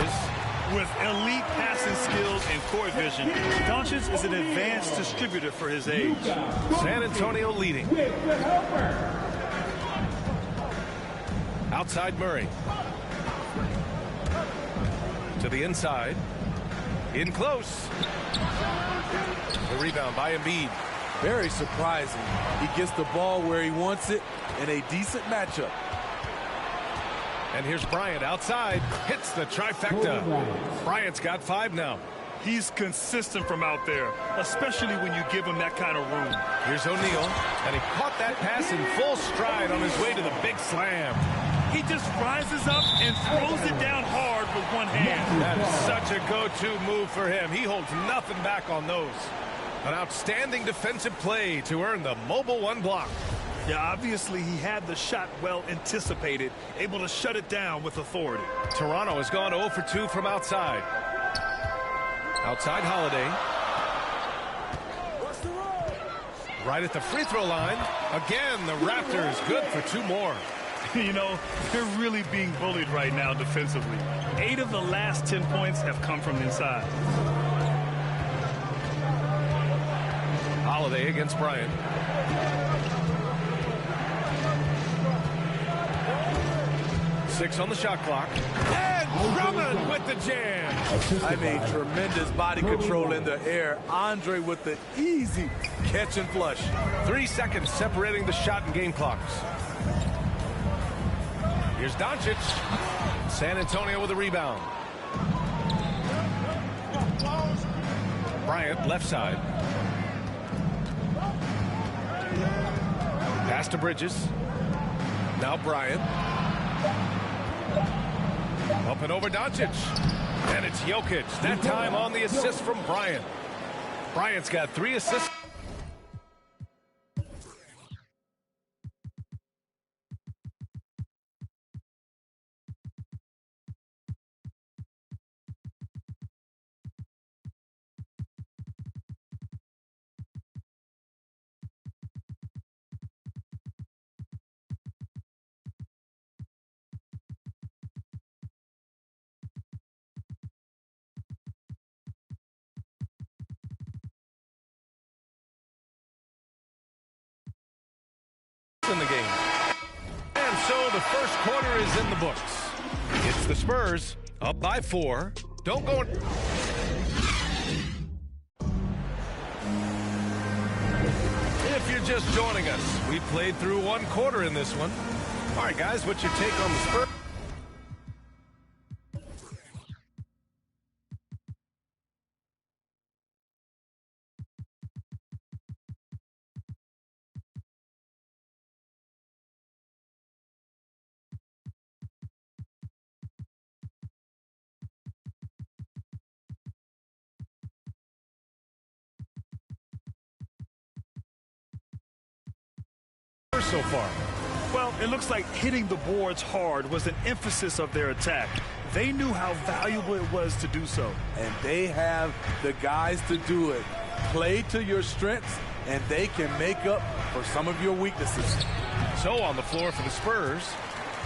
With elite passing skills and court vision, Doncic is an advanced distributor for his age. San Antonio leading. Outside Murray. To the inside. In close. The rebound by Embiid. Very surprising. He gets the ball where he wants it in a decent matchup. And here's Bryant outside. Hits the trifecta. Bryant's got 5 now. He's consistent from out there, especially when you give him that kind of room. Here's O'Neal, and he caught that pass in full stride on his way to the big slam. He just rises up and throws it down hard with one hand. That is such a go-to move for him. He holds nothing back on those. An outstanding defensive play to earn the mobile one block. Yeah, obviously he had the shot well anticipated, able to shut it down with authority. Toronto has gone 0 for 2 from outside. Outside Holiday. Right at the free throw line. Again, the Raptors good for 2 more. You know, they're really being bullied right now defensively. 8 of the last 10 points have come from inside. Holiday against Bryant. Six on the shot clock. And Drummond with the jam. I mean, tremendous body control in the air. Andre with the easy catch and flush. 3 seconds separating the shot and game clocks. Here's Doncic. San Antonio with a rebound. Bryant, left side. Pass to Bridges. Now Bryant. Up and over Doncic. And it's Jokic. That time on the assist from Bryant. Bryant's got 3 assists. In the game. And so the first quarter is in the books. It's the Spurs up by 4. Don't go. If you're just joining us, we played through 1 quarter in this one. All right, guys, what's your take on the Spurs? So far? Well, it looks like hitting the boards hard was an emphasis of their attack. They knew how valuable it was to do so. And they have the guys to do it. Play to your strengths, and they can make up for some of your weaknesses. So on the floor for the Spurs,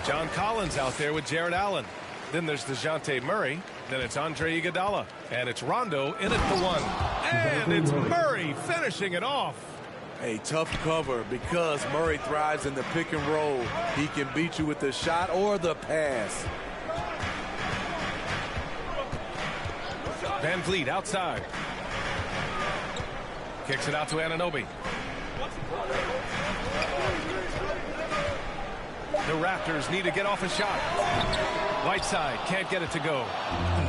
John Collins out there with Jared Allen. Then there's DeJounte Murray. Then it's Andre Iguodala. And it's Rondo in at the 1. And it's Murray finishing it off. A tough cover because Murray thrives in the pick and roll. He can beat you with the shot or the pass. Van Vliet outside. Kicks it out to Anunoby. The Raptors need to get off a shot. Whiteside can't get it to go.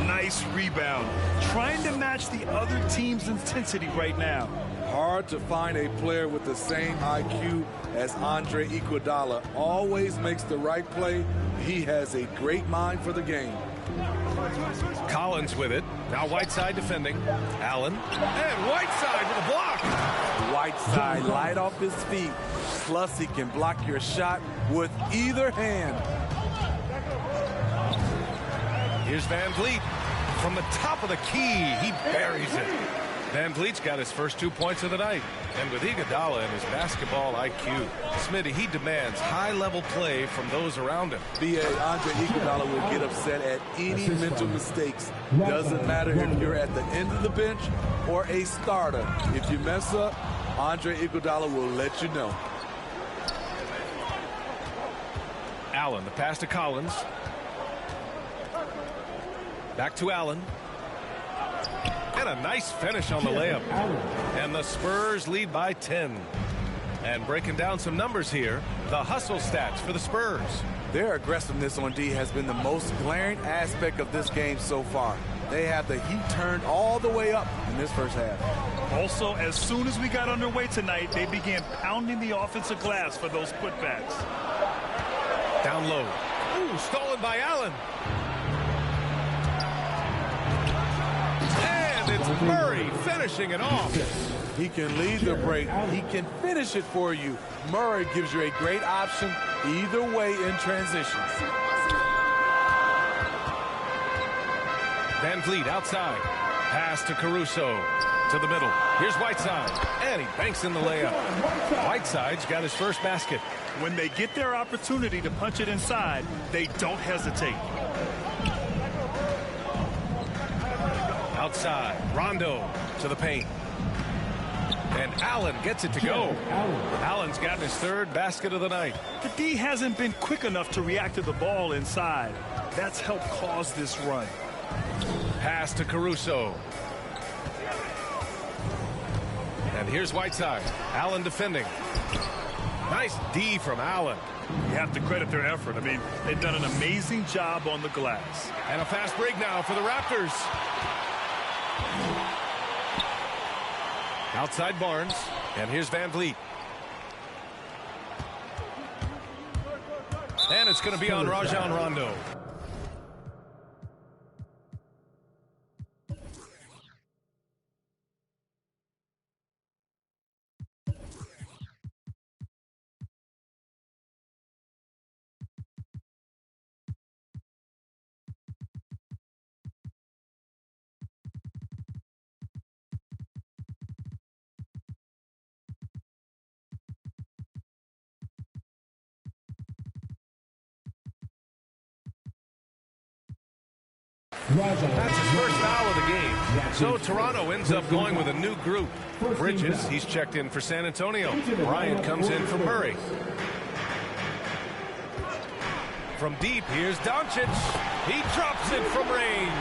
Nice rebound. Trying to match the other team's intensity right now. Hard to find a player with the same IQ as Andre Iguodala. Always makes the right play. He has a great mind for the game. Collins with it. Now Whiteside defending. Allen. And Whiteside with a block. Whiteside light off his feet. Plus he can block your shot with either hand. Here's Van Vliet. From the top of the key, he buries it. Van Vliet's got his first 2 points of the night. And with Iguodala and his basketball IQ, Smitty, he demands high-level play from those around him. B.A. Andre Iguodala will get upset at any mental mistakes. Doesn't matter if you're at the end of the bench or a starter. If you mess up, Andre Iguodala will let you know. Allen, the pass to Collins. Back to Allen. And a nice finish on the layup. And the Spurs lead by 10. And breaking down some numbers here, the hustle stats for the Spurs. Their aggressiveness on D has been the most glaring aspect of this game so far. They have the heat turned all the way up in this first half. Also, as soon as we got underway tonight, they began pounding the offensive glass for those putbacks. Down low. Ooh, stolen by Allen. And it's Murray finishing it off. He can lead the break. He can finish it for you. Murray gives you a great option either way in transition. Van Vliet outside. Pass to Caruso. To the middle. Here's Whiteside. And he banks in the layup. Whiteside's got his first basket. When they get their opportunity to punch it inside, they don't hesitate. Outside. Rondo to the paint. And Allen gets it to go. Allen's gotten his third basket of the night. The D hasn't been quick enough to react to the ball inside. That's helped cause this run. Pass to Caruso. And here's Whiteside. Allen defending. Nice D from Allen. You have to credit their effort. I mean, they've done an amazing job on the glass. And a fast break now for the Raptors. Outside Barnes. And here's Van Vliet. And it's going to be on Rajon Rondo. That's his first foul of the game. So Toronto ends up going with a new group. Bridges, he's checked in for San Antonio. Bryant comes in for Murray. From deep, here's Doncic. He drops it from range.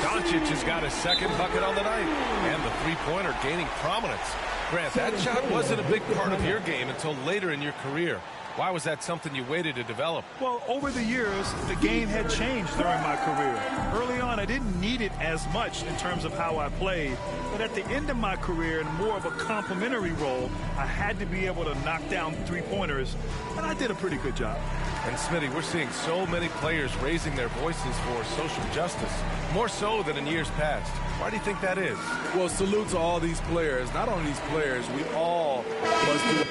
Doncic has got his second bucket on the night. And the three-pointer gaining prominence. Grant, that shot wasn't a big part of your game until later in your career. Why was that something you waited to develop? Well, over the years, the game had changed during my career. Early on, I didn't need it as much in terms of how I played. But at the end of my career, in more of a complementary role, I had to be able to knock down three-pointers, and I did a pretty good job. And Smitty, we're seeing so many players raising their voices for social justice, more so than in years past. Why do you think that is? Well, salute to all these players. Not only these players, we all must do.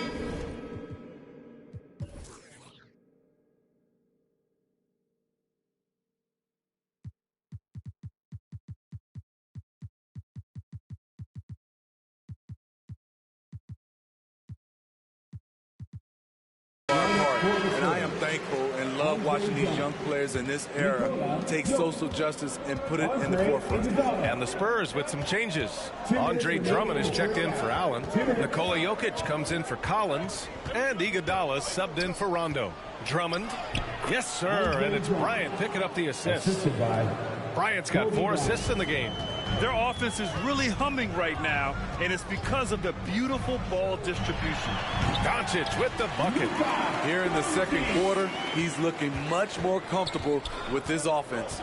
And I am thankful and love watching these young players in this era take social justice and put it in the forefront. And the Spurs with some changes. Andre Drummond is checked in for Allen. Nikola Jokic comes in for Collins. And Iguodala subbed in for Rondo. Drummond. Yes, sir. And it's Bryant picking up the assist. Bryant's got 4 assists in the game. Their offense is really humming right now, and it's because of the beautiful ball distribution. Doncic with the bucket. Here in the second quarter, he's looking much more comfortable with his offense.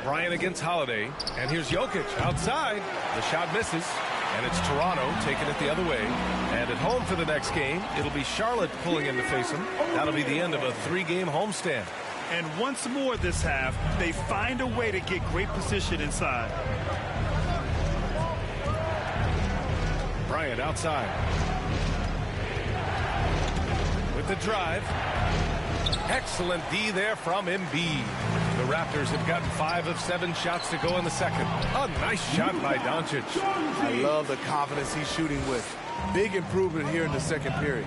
Bryant against Holiday. And here's Jokic outside. The shot misses. And it's Toronto taking it the other way. And at home for the next game, it'll be Charlotte pulling in to face them. That'll be the end of a 3-game homestand. And once more this half, they find a way to get great position inside. Bryant outside. With the drive. Excellent D there from Embiid. The Raptors have gotten 5 of 7 shots to go in the second. A nice shot by Doncic. I love the confidence he's shooting with. Big improvement here in the second period.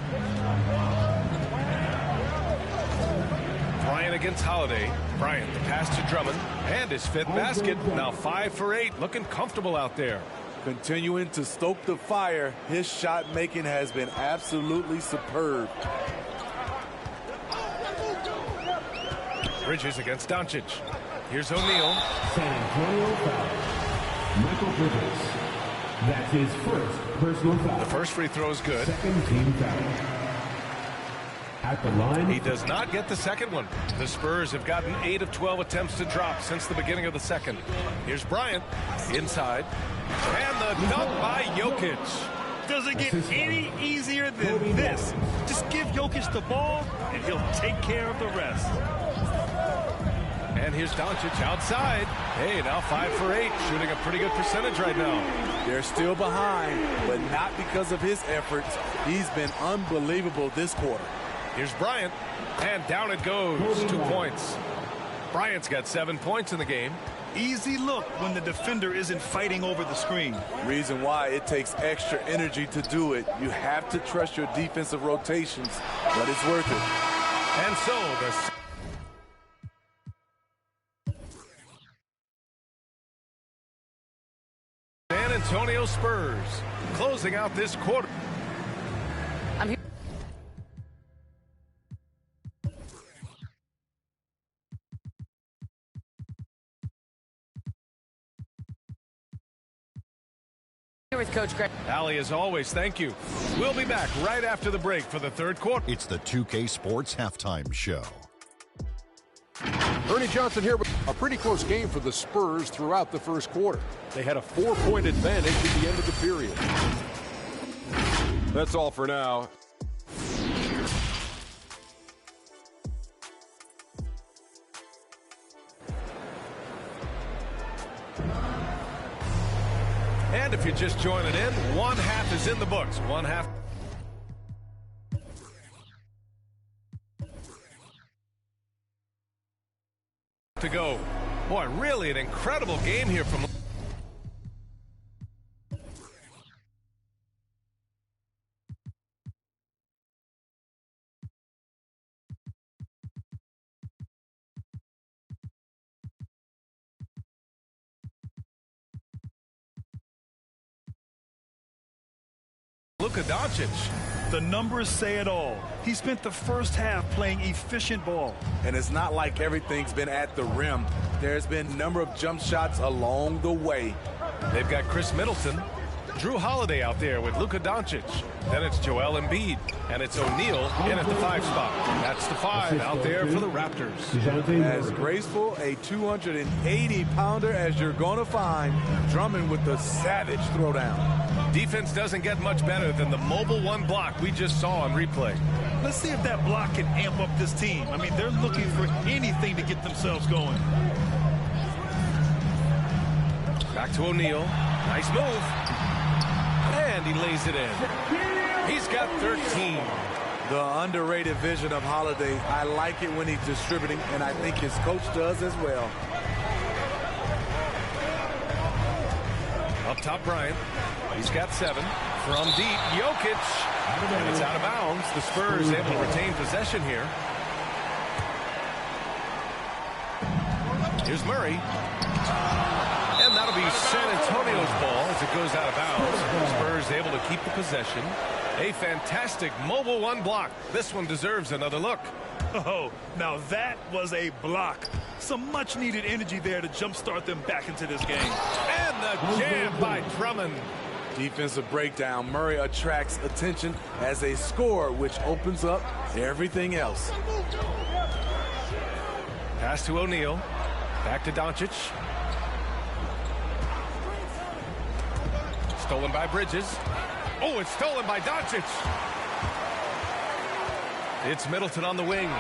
Bryant against Holiday. Bryant, the pass to Drummond. And his 5th basket. Now 5 for 8. Looking comfortable out there. Continuing to stoke the fire. His shot making has been absolutely superb. Bridges against Doncic. Here's O'Neal. San Antonio foul. Michael Bridges. That's his first personal foul. The first free throw is good. Second team foul. At the line. He does not get the second one. The Spurs have gotten 8 of 12 attempts to drop since the beginning of the second. Here's Bryant inside. And the dunk by Jokic. Does it get any easier than this? Just give Jokic the ball, and he'll take care of the rest. And here's Doncic outside. Hey, now 5 for 8, shooting a pretty good percentage right now. They're still behind, but not because of his efforts. He's been unbelievable this quarter. Here's Bryant, and down it goes. 2 points. Bryant's got 7 points in the game. Easy look when the defender isn't fighting over the screen. Reason why it takes extra energy to do it. You have to trust your defensive rotations, but it's worth it. And so the San Antonio Spurs closing out this quarter. With Coach Greg. Allie, as always, thank you. We'll be back right after the break for the third quarter. It's the 2K Sports Halftime Show. Ernie Johnson here with a pretty close game for the Spurs throughout the first quarter. They had a 4-point advantage at the end of the period. That's all for now. And if you're just joining in, one half is in the books. One half to go. Boy, really an incredible game here from Luka Doncic. The numbers say it all. He spent the first half playing efficient ball. And it's not like everything's been at the rim. There's been a number of jump shots along the way. They've got Chris Middleton, Drew Holiday out there with Luka Doncic. Then it's Joel Embiid, and it's O'Neal in at the 5 spot. That's the 5 out there for the Raptors. As graceful a 280-pounder as you're going to find, Drummond with the savage throwdown. Defense doesn't get much better than the mobile 1 block we just saw on replay. Let's see if that block can amp up this team. I mean, they're looking for anything to get themselves going. Back to O'Neal. Nice move. And he lays it in. He's got 13. The underrated vision of Holiday. I like it when he's distributing, and I think his coach does as well. Up top, Bryant. He's got 7. From deep, Jokic. And it's out of bounds. The Spurs able to retain possession here. Here's Murray. And that'll be San Antonio's ball as it goes out of bounds. Spurs able to keep the possession. A fantastic mobile 1 block. This one deserves another look. Oh, now that was a block. Some much-needed energy there to jumpstart them back into this game. And the jam by Drummond. Defensive breakdown. Murray attracts attention as a scorer, which opens up everything else. Pass to O'Neal. Back to Doncic. Stolen by Bridges. Oh, it's stolen by Doncic. It's Middleton on the wing.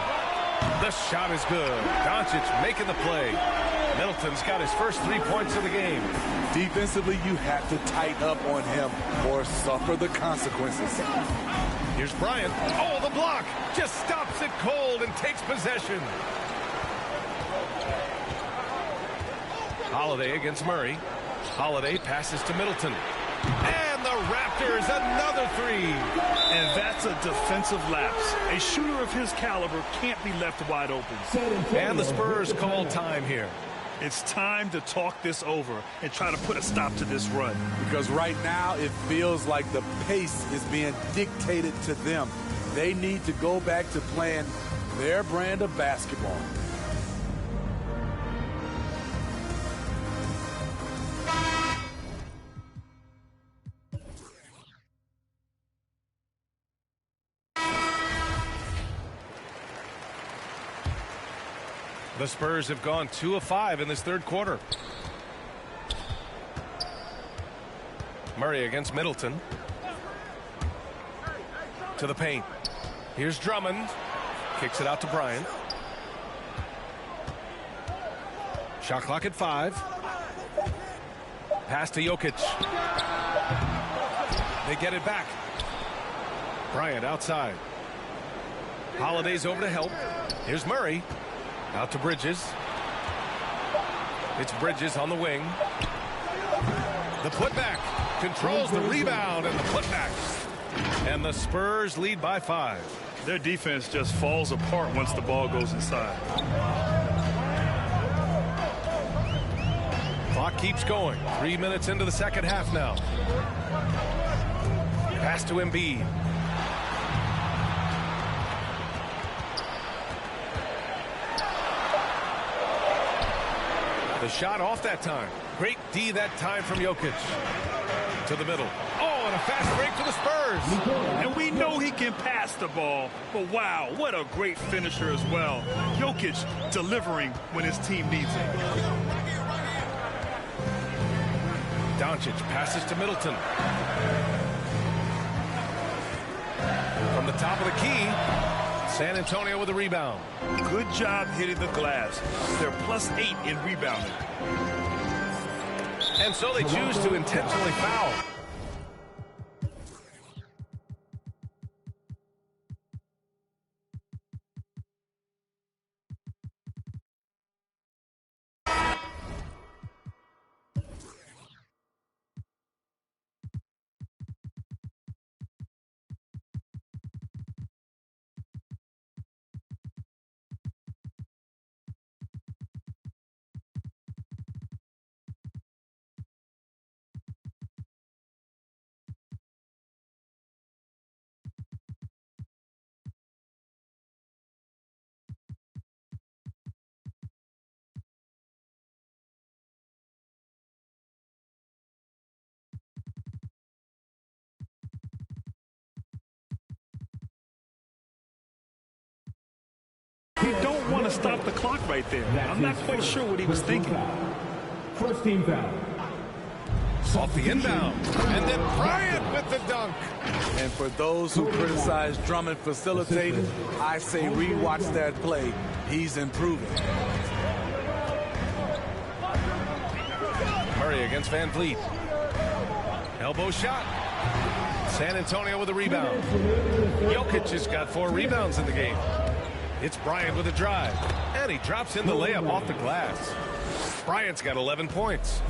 The shot is good. Doncic making the play. Middleton's got his first 3 points of the game. Defensively, you have to tighten up on him or suffer the consequences. Here's Bryant. Oh, the block. Just stops it cold and takes possession. Holiday against Murray. Holiday passes to Middleton. And the Raptors, another 3. And that's a defensive lapse. A shooter of his caliber can't be left wide open. And the Spurs call time here. It's time to talk this over and try to put a stop to this run. Because right now it feels like the pace is being dictated to them. They need to go back to playing their brand of basketball. The Spurs have gone 2 of 5 in this third quarter. Murray against Middleton. To the paint. Here's Drummond. Kicks it out to Bryant. Shot clock at 5. Pass to Jokic. They get it back. Bryant outside. Holiday's over to help. Here's Murray. Out to Bridges. It's Bridges on the wing. The putback. Controls the rebound and the putback. And the Spurs lead by 5. Their defense just falls apart once the ball goes inside. Clock keeps going. 3 minutes into the second half now. Pass to Embiid. The shot off that time. Great D that time from Jokic. To the middle. Oh, and a fast break for the Spurs. And we know he can pass the ball. But wow, what a great finisher as well. Jokic delivering when his team needs it. Doncic passes to Middleton. From the top of the key, San Antonio with a rebound. Good job hitting the glass. They're +8 in rebounding. And so they choose to intentionally foul. You don't want to stop the clock right there. I'm not quite sure what he was thinking. First team foul. Off the inbound. And then Bryant with the dunk. And for those who criticize Drummond facilitating, I say rewatch that play. He's improving. Murray against Van Vliet. Elbow shot. San Antonio with a rebound. Jokic has got 4 rebounds in the game. It's Bryant with a drive. And he drops in the layup off the glass. Bryant's got 11 points.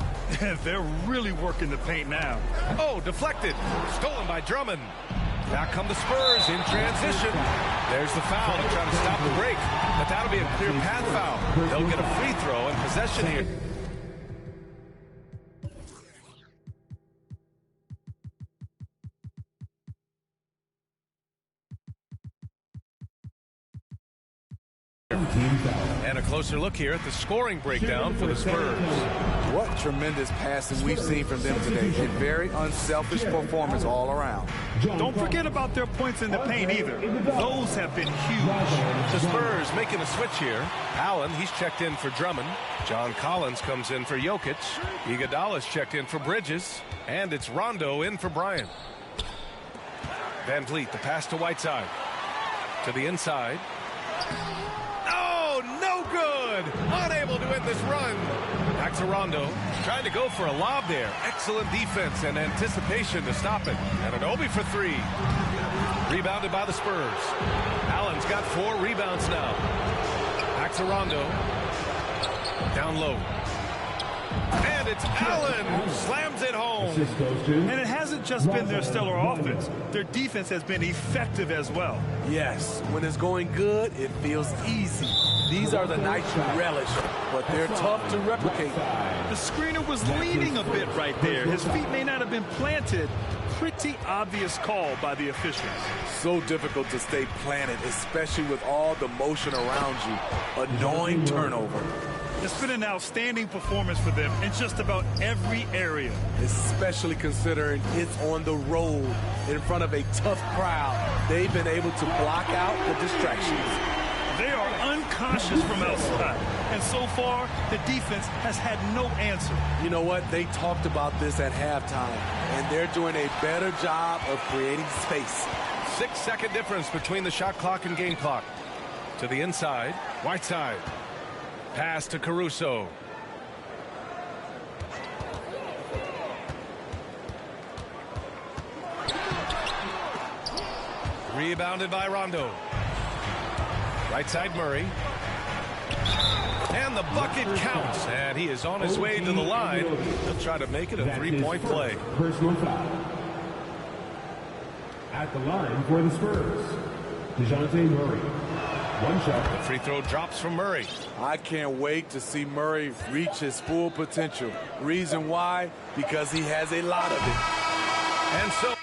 They're really working the paint now. Oh, deflected. Stolen by Drummond. Back come the Spurs in transition. There's the foul to try to stop the break. But that'll be a clear path foul. They'll get a free throw and possession here. And a closer look here at the scoring breakdown for the Spurs. What tremendous passing we've seen from them today. A very unselfish performance all around. Don't forget about their points in the paint either. Those have been huge. The Spurs making a switch here. Allen, he's checked in for Drummond. John Collins comes in for Jokic. Iguodala's checked in for Bridges. And it's Rondo in for Bryant. Van Vliet, the pass to Whiteside. To the inside. Oh, no good! Unable to win this run. Back to Rondo. Trying to go for a lob there. Excellent defense and anticipation to stop it. And an Obi for 3. Rebounded by the Spurs. Allen's got 4 rebounds now. Back to Rondo. Down low. And it's Allen who slams it home. And it hasn't just been their stellar offense. Their defense has been effective as well. Yes, when it's going good, it feels easy. These are the nights you relish, but they're tough to replicate. The screener was leaning a bit right there. His feet may not have been planted. Pretty obvious call by the officials. So difficult to stay planted, especially with all the motion around you. Annoying turnover. It's been an outstanding performance for them in just about every area. Especially considering it's on the road in front of a tough crowd. They've been able to block out the distractions. They are unconscious from outside. And so far, the defense has had no answer. You know what? They talked about this at halftime, and they're doing a better job of creating space. 6-second difference between the shot clock and game clock. To the inside, Whiteside. Pass to Caruso. Rebounded by Rondo. Right side Murray. And the bucket counts. And he is on his way to the line. He'll try to make it a three-point play. Personal foul. At the line for the Spurs, DeJounte Murray. One shot. The free throw drops from Murray. I can't wait to see Murray reach his full potential. Reason why? Because he has a lot of it. And so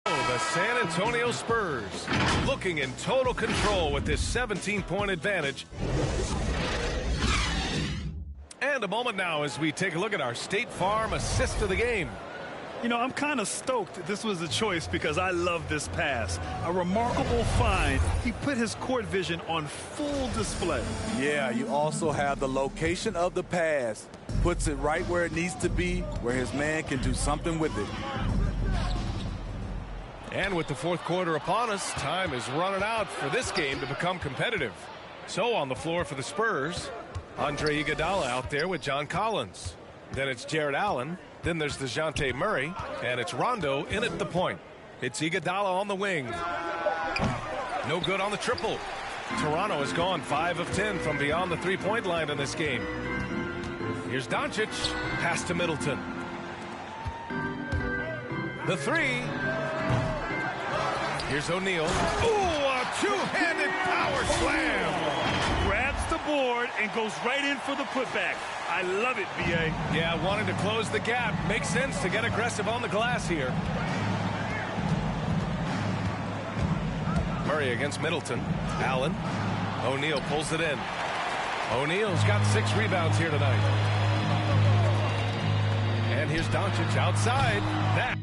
the San Antonio Spurs looking in total control with this 17-point advantage. And a moment now as we take a look at our State Farm assist of the game. You know, I'm kind of stoked this was a choice because I love this pass. A remarkable find. He put his court vision on full display. Yeah, you also have the location of the pass. Puts it right where it needs to be, where his man can do something with it. And with the fourth quarter upon us, time is running out for this game to become competitive. So on the floor for the Spurs, Andre Iguodala out there with John Collins. Then it's Jared Allen. Then there's DeJounte Murray. And it's Rondo in at the point. It's Iguodala on the wing. No good on the triple. Toronto has gone 5 of 10 from beyond the three-point line in this game. Here's Doncic. Pass to Middleton. The three. Here's O'Neal. Ooh, a two-handed power slam. Grabs the board and goes right in for the putback. I love it, B.A. Yeah, wanting to close the gap. Makes sense to get aggressive on the glass here. Murray against Middleton. Allen. O'Neal pulls it in. O'Neal's got 6 rebounds here tonight. And here's Doncic outside. That.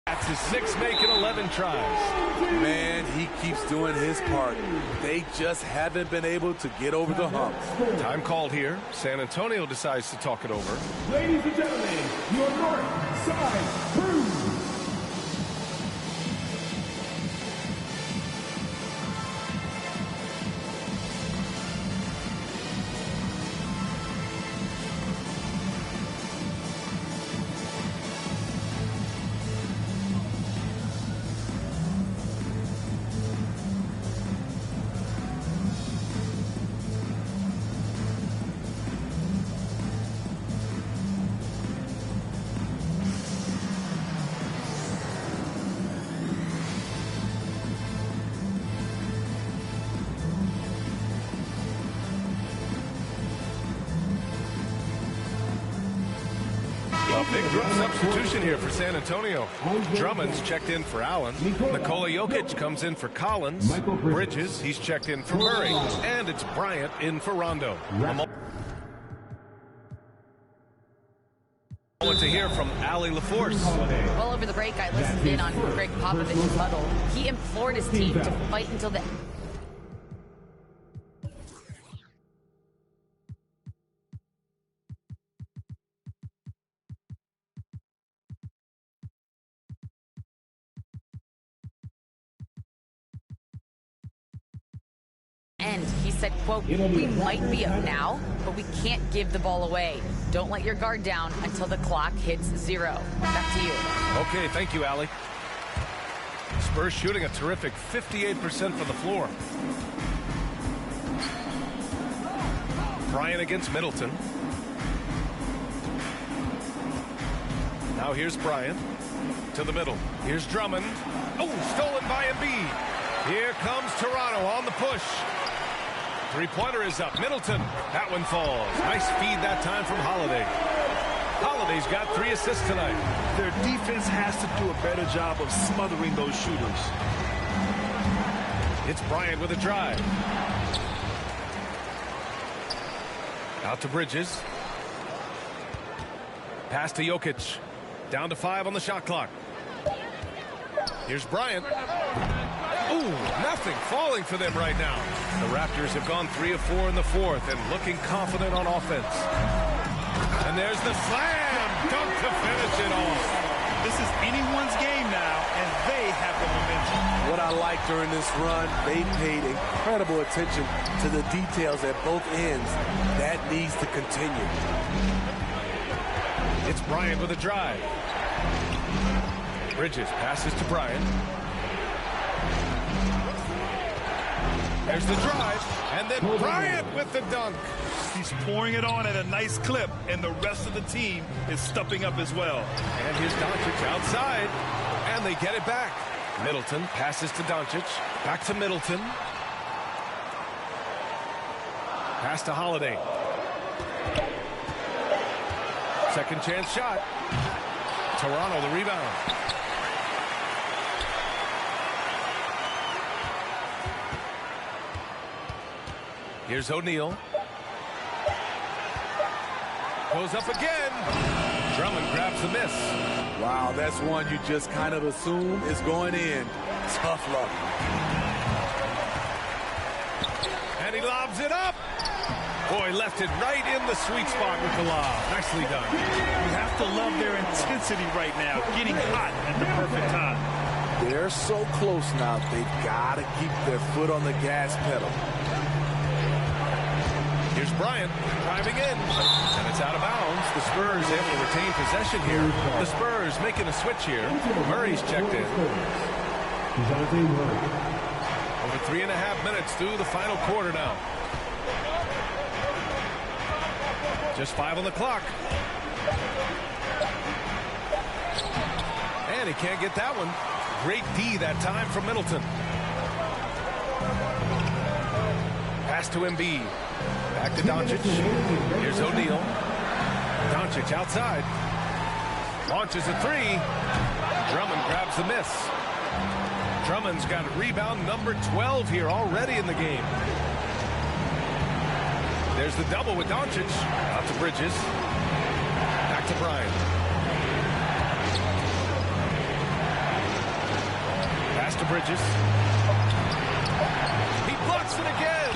That's his 6, making 11 tries. Man, he keeps doing his part. They just haven't been able to get over the hump. Time called here. San Antonio decides to talk it over. Ladies and gentlemen, your north side crew. Big group substitution here for San Antonio. Drummond's checked in for Allen. Nikola Jokic comes in for Collins. Bridges, he's checked in for Murray. And it's Bryant in for Rondo. A moment to hear from Allie LaForce. Well, over the break, I listened in on Greg Popovich's huddle. He implored his team to fight until the end. He said, quote, "We might be up now, but we can't give the ball away. Don't let your guard down until the clock hits 0. Back to you. Okay, thank you, Allie. Spurs shooting a terrific 58% from the floor. Bryant against Middleton. Now here's Bryant to the middle. Here's Drummond. Oh, stolen by Embiid. Here comes Toronto on the push. Three-pointer is up. Middleton. That one falls. Nice feed that time from Holiday. Holiday's got 3 assists tonight. Their defense has to do a better job of smothering those shooters. It's Bryant with a drive. Out to Bridges. Pass to Jokic. Down to 5 on the shot clock. Here's Bryant. Ooh, nothing falling for them right now. The Raptors have gone 3 of 4 in the fourth and looking confident on offense. And there's the slam dunk to finish it off. This is anyone's game now, and they have the momentum. What I like during this run, they paid incredible attention to the details at both ends. That needs to continue. It's Bryant with a drive. Bridges passes to Bryant. There's the drive, and then Bryant with the dunk. He's pouring it on at a nice clip, and the rest of the team is stepping up as well. And here's Doncic outside, and they get it back. Middleton passes to Doncic. Back to Middleton. Pass to Holiday. Second chance shot. Toronto the rebound. Here's O'Neal. Goes up again. Drummond grabs the miss. Wow, that's one you just kind of assume is going in. Tough luck. And he lobs it up. Boy, left it right in the sweet spot with the lob. Nicely done. You have to love their intensity right now, getting hot at the perfect time. They're so close now, they've got to keep their foot on the gas pedal. Here's Bryant driving in, and it's out of bounds. The Spurs able to retain possession here. The Spurs making a switch here. Murray's checked in. Over 3.5 minutes through the final quarter now. Just 5 on the clock. And he can't get that one. Great D that time from Middleton. Pass to Embiid. Back to Doncic. Here's O'Neal. Doncic outside. Launches a 3. Drummond grabs the miss. Drummond's got rebound number 12 here already in the game. There's the double with Doncic. Out to Bridges. Back to Bryant. Pass to Bridges. He blocks it again.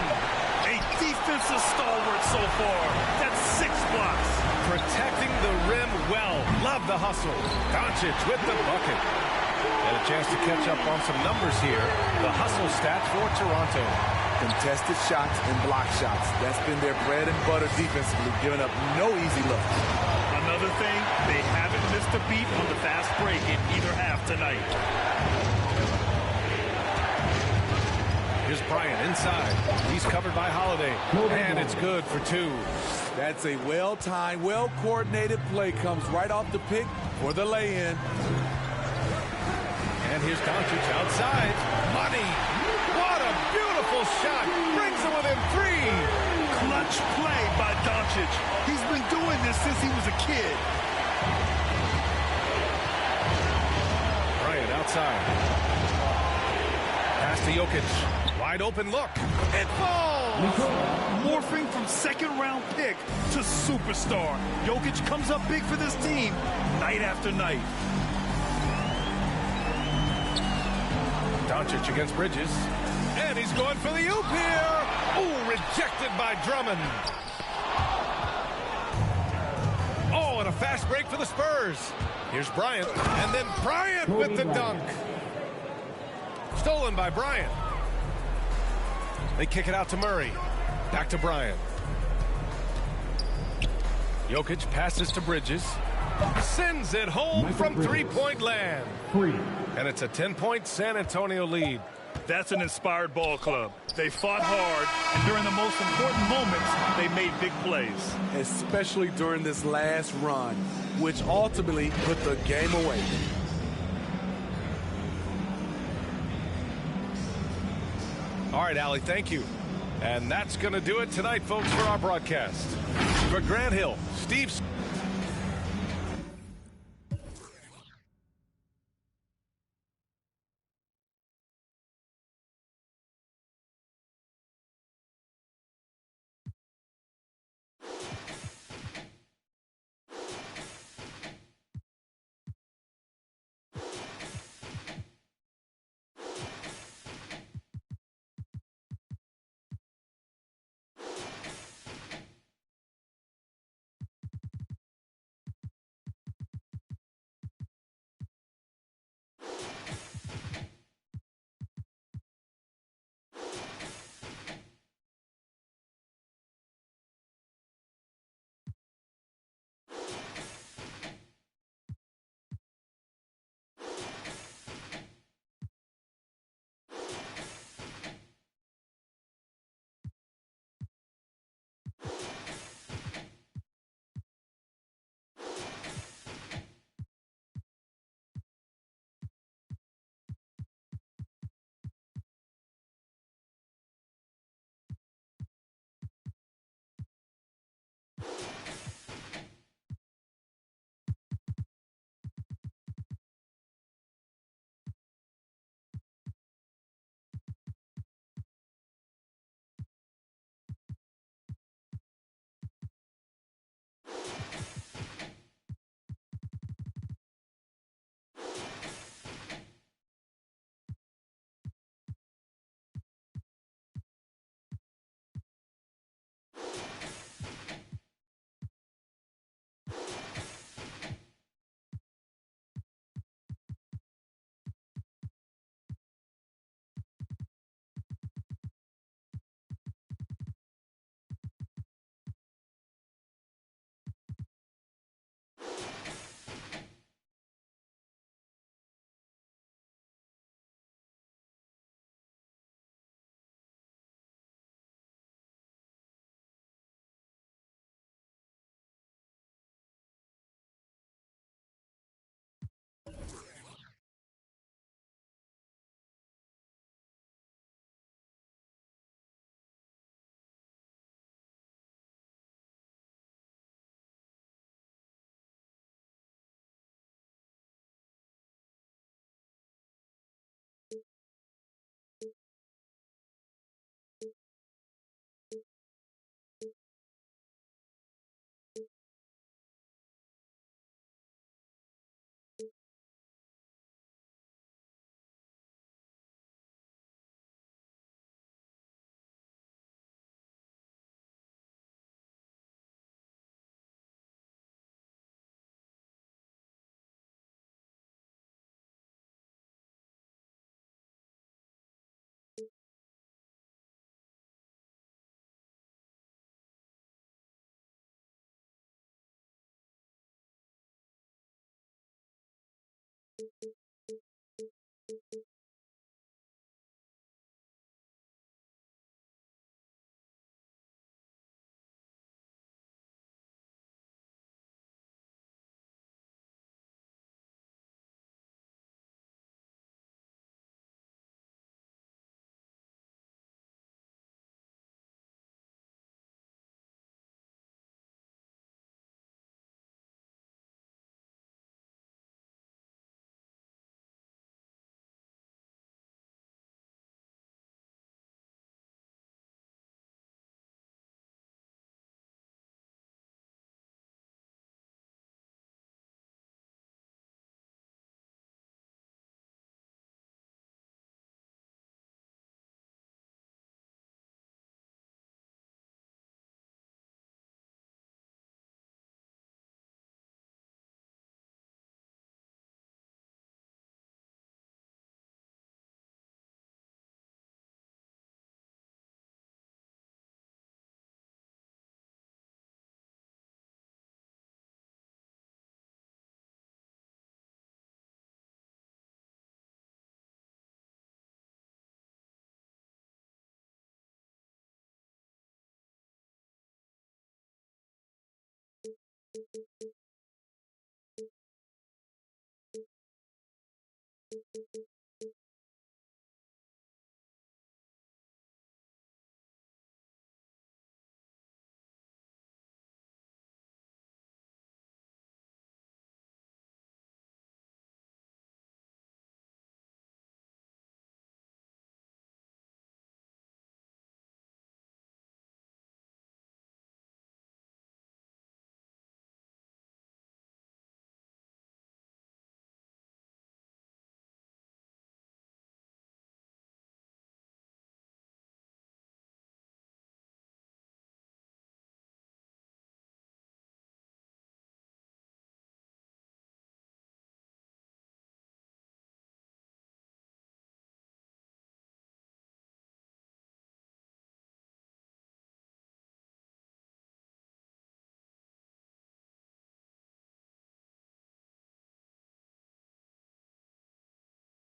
A defensive stalwart so far. That's 6 blocks. Protecting the rim well. Love the hustle. Doncic with the bucket. And a chance to catch up on some numbers here. The hustle stats for Toronto. Contested shots and block shots. That's been their bread and butter defensively, giving up no easy looks. Another thing, they haven't missed a beat on the fast break in either half tonight. Here's Bryant inside. He's covered by Holiday. And it's good for 2. That's a well-timed, well-coordinated play. Comes right off the pick for the lay-in. And here's Doncic outside. Money. What a beautiful shot. Brings him within 3. Clutch play by Doncic. He's been doing this since he was a kid. Bryant outside. Pass to Jokic. Wide open look. It falls. Morphing from second-round pick to superstar. Jokic comes up big for this team night after night. Doncic against Bridges. And he's going for the oop here. Oh, rejected by Drummond. Oh, and a fast break for the Spurs. Here's Bryant. And then Bryant with the dunk. Stolen by Bryant. They kick it out to Murray. Back to Bryant. Jokic passes to Bridges. Sends it home from three-point land. And it's a 10-point San Antonio lead. That's an inspired ball club. They fought hard, and during the most important moments, they made big plays. Especially during this last run, which ultimately put the game away. All right, Allie, thank you. And that's going to do it tonight, folks, for our broadcast. For Grant Hill, Steve...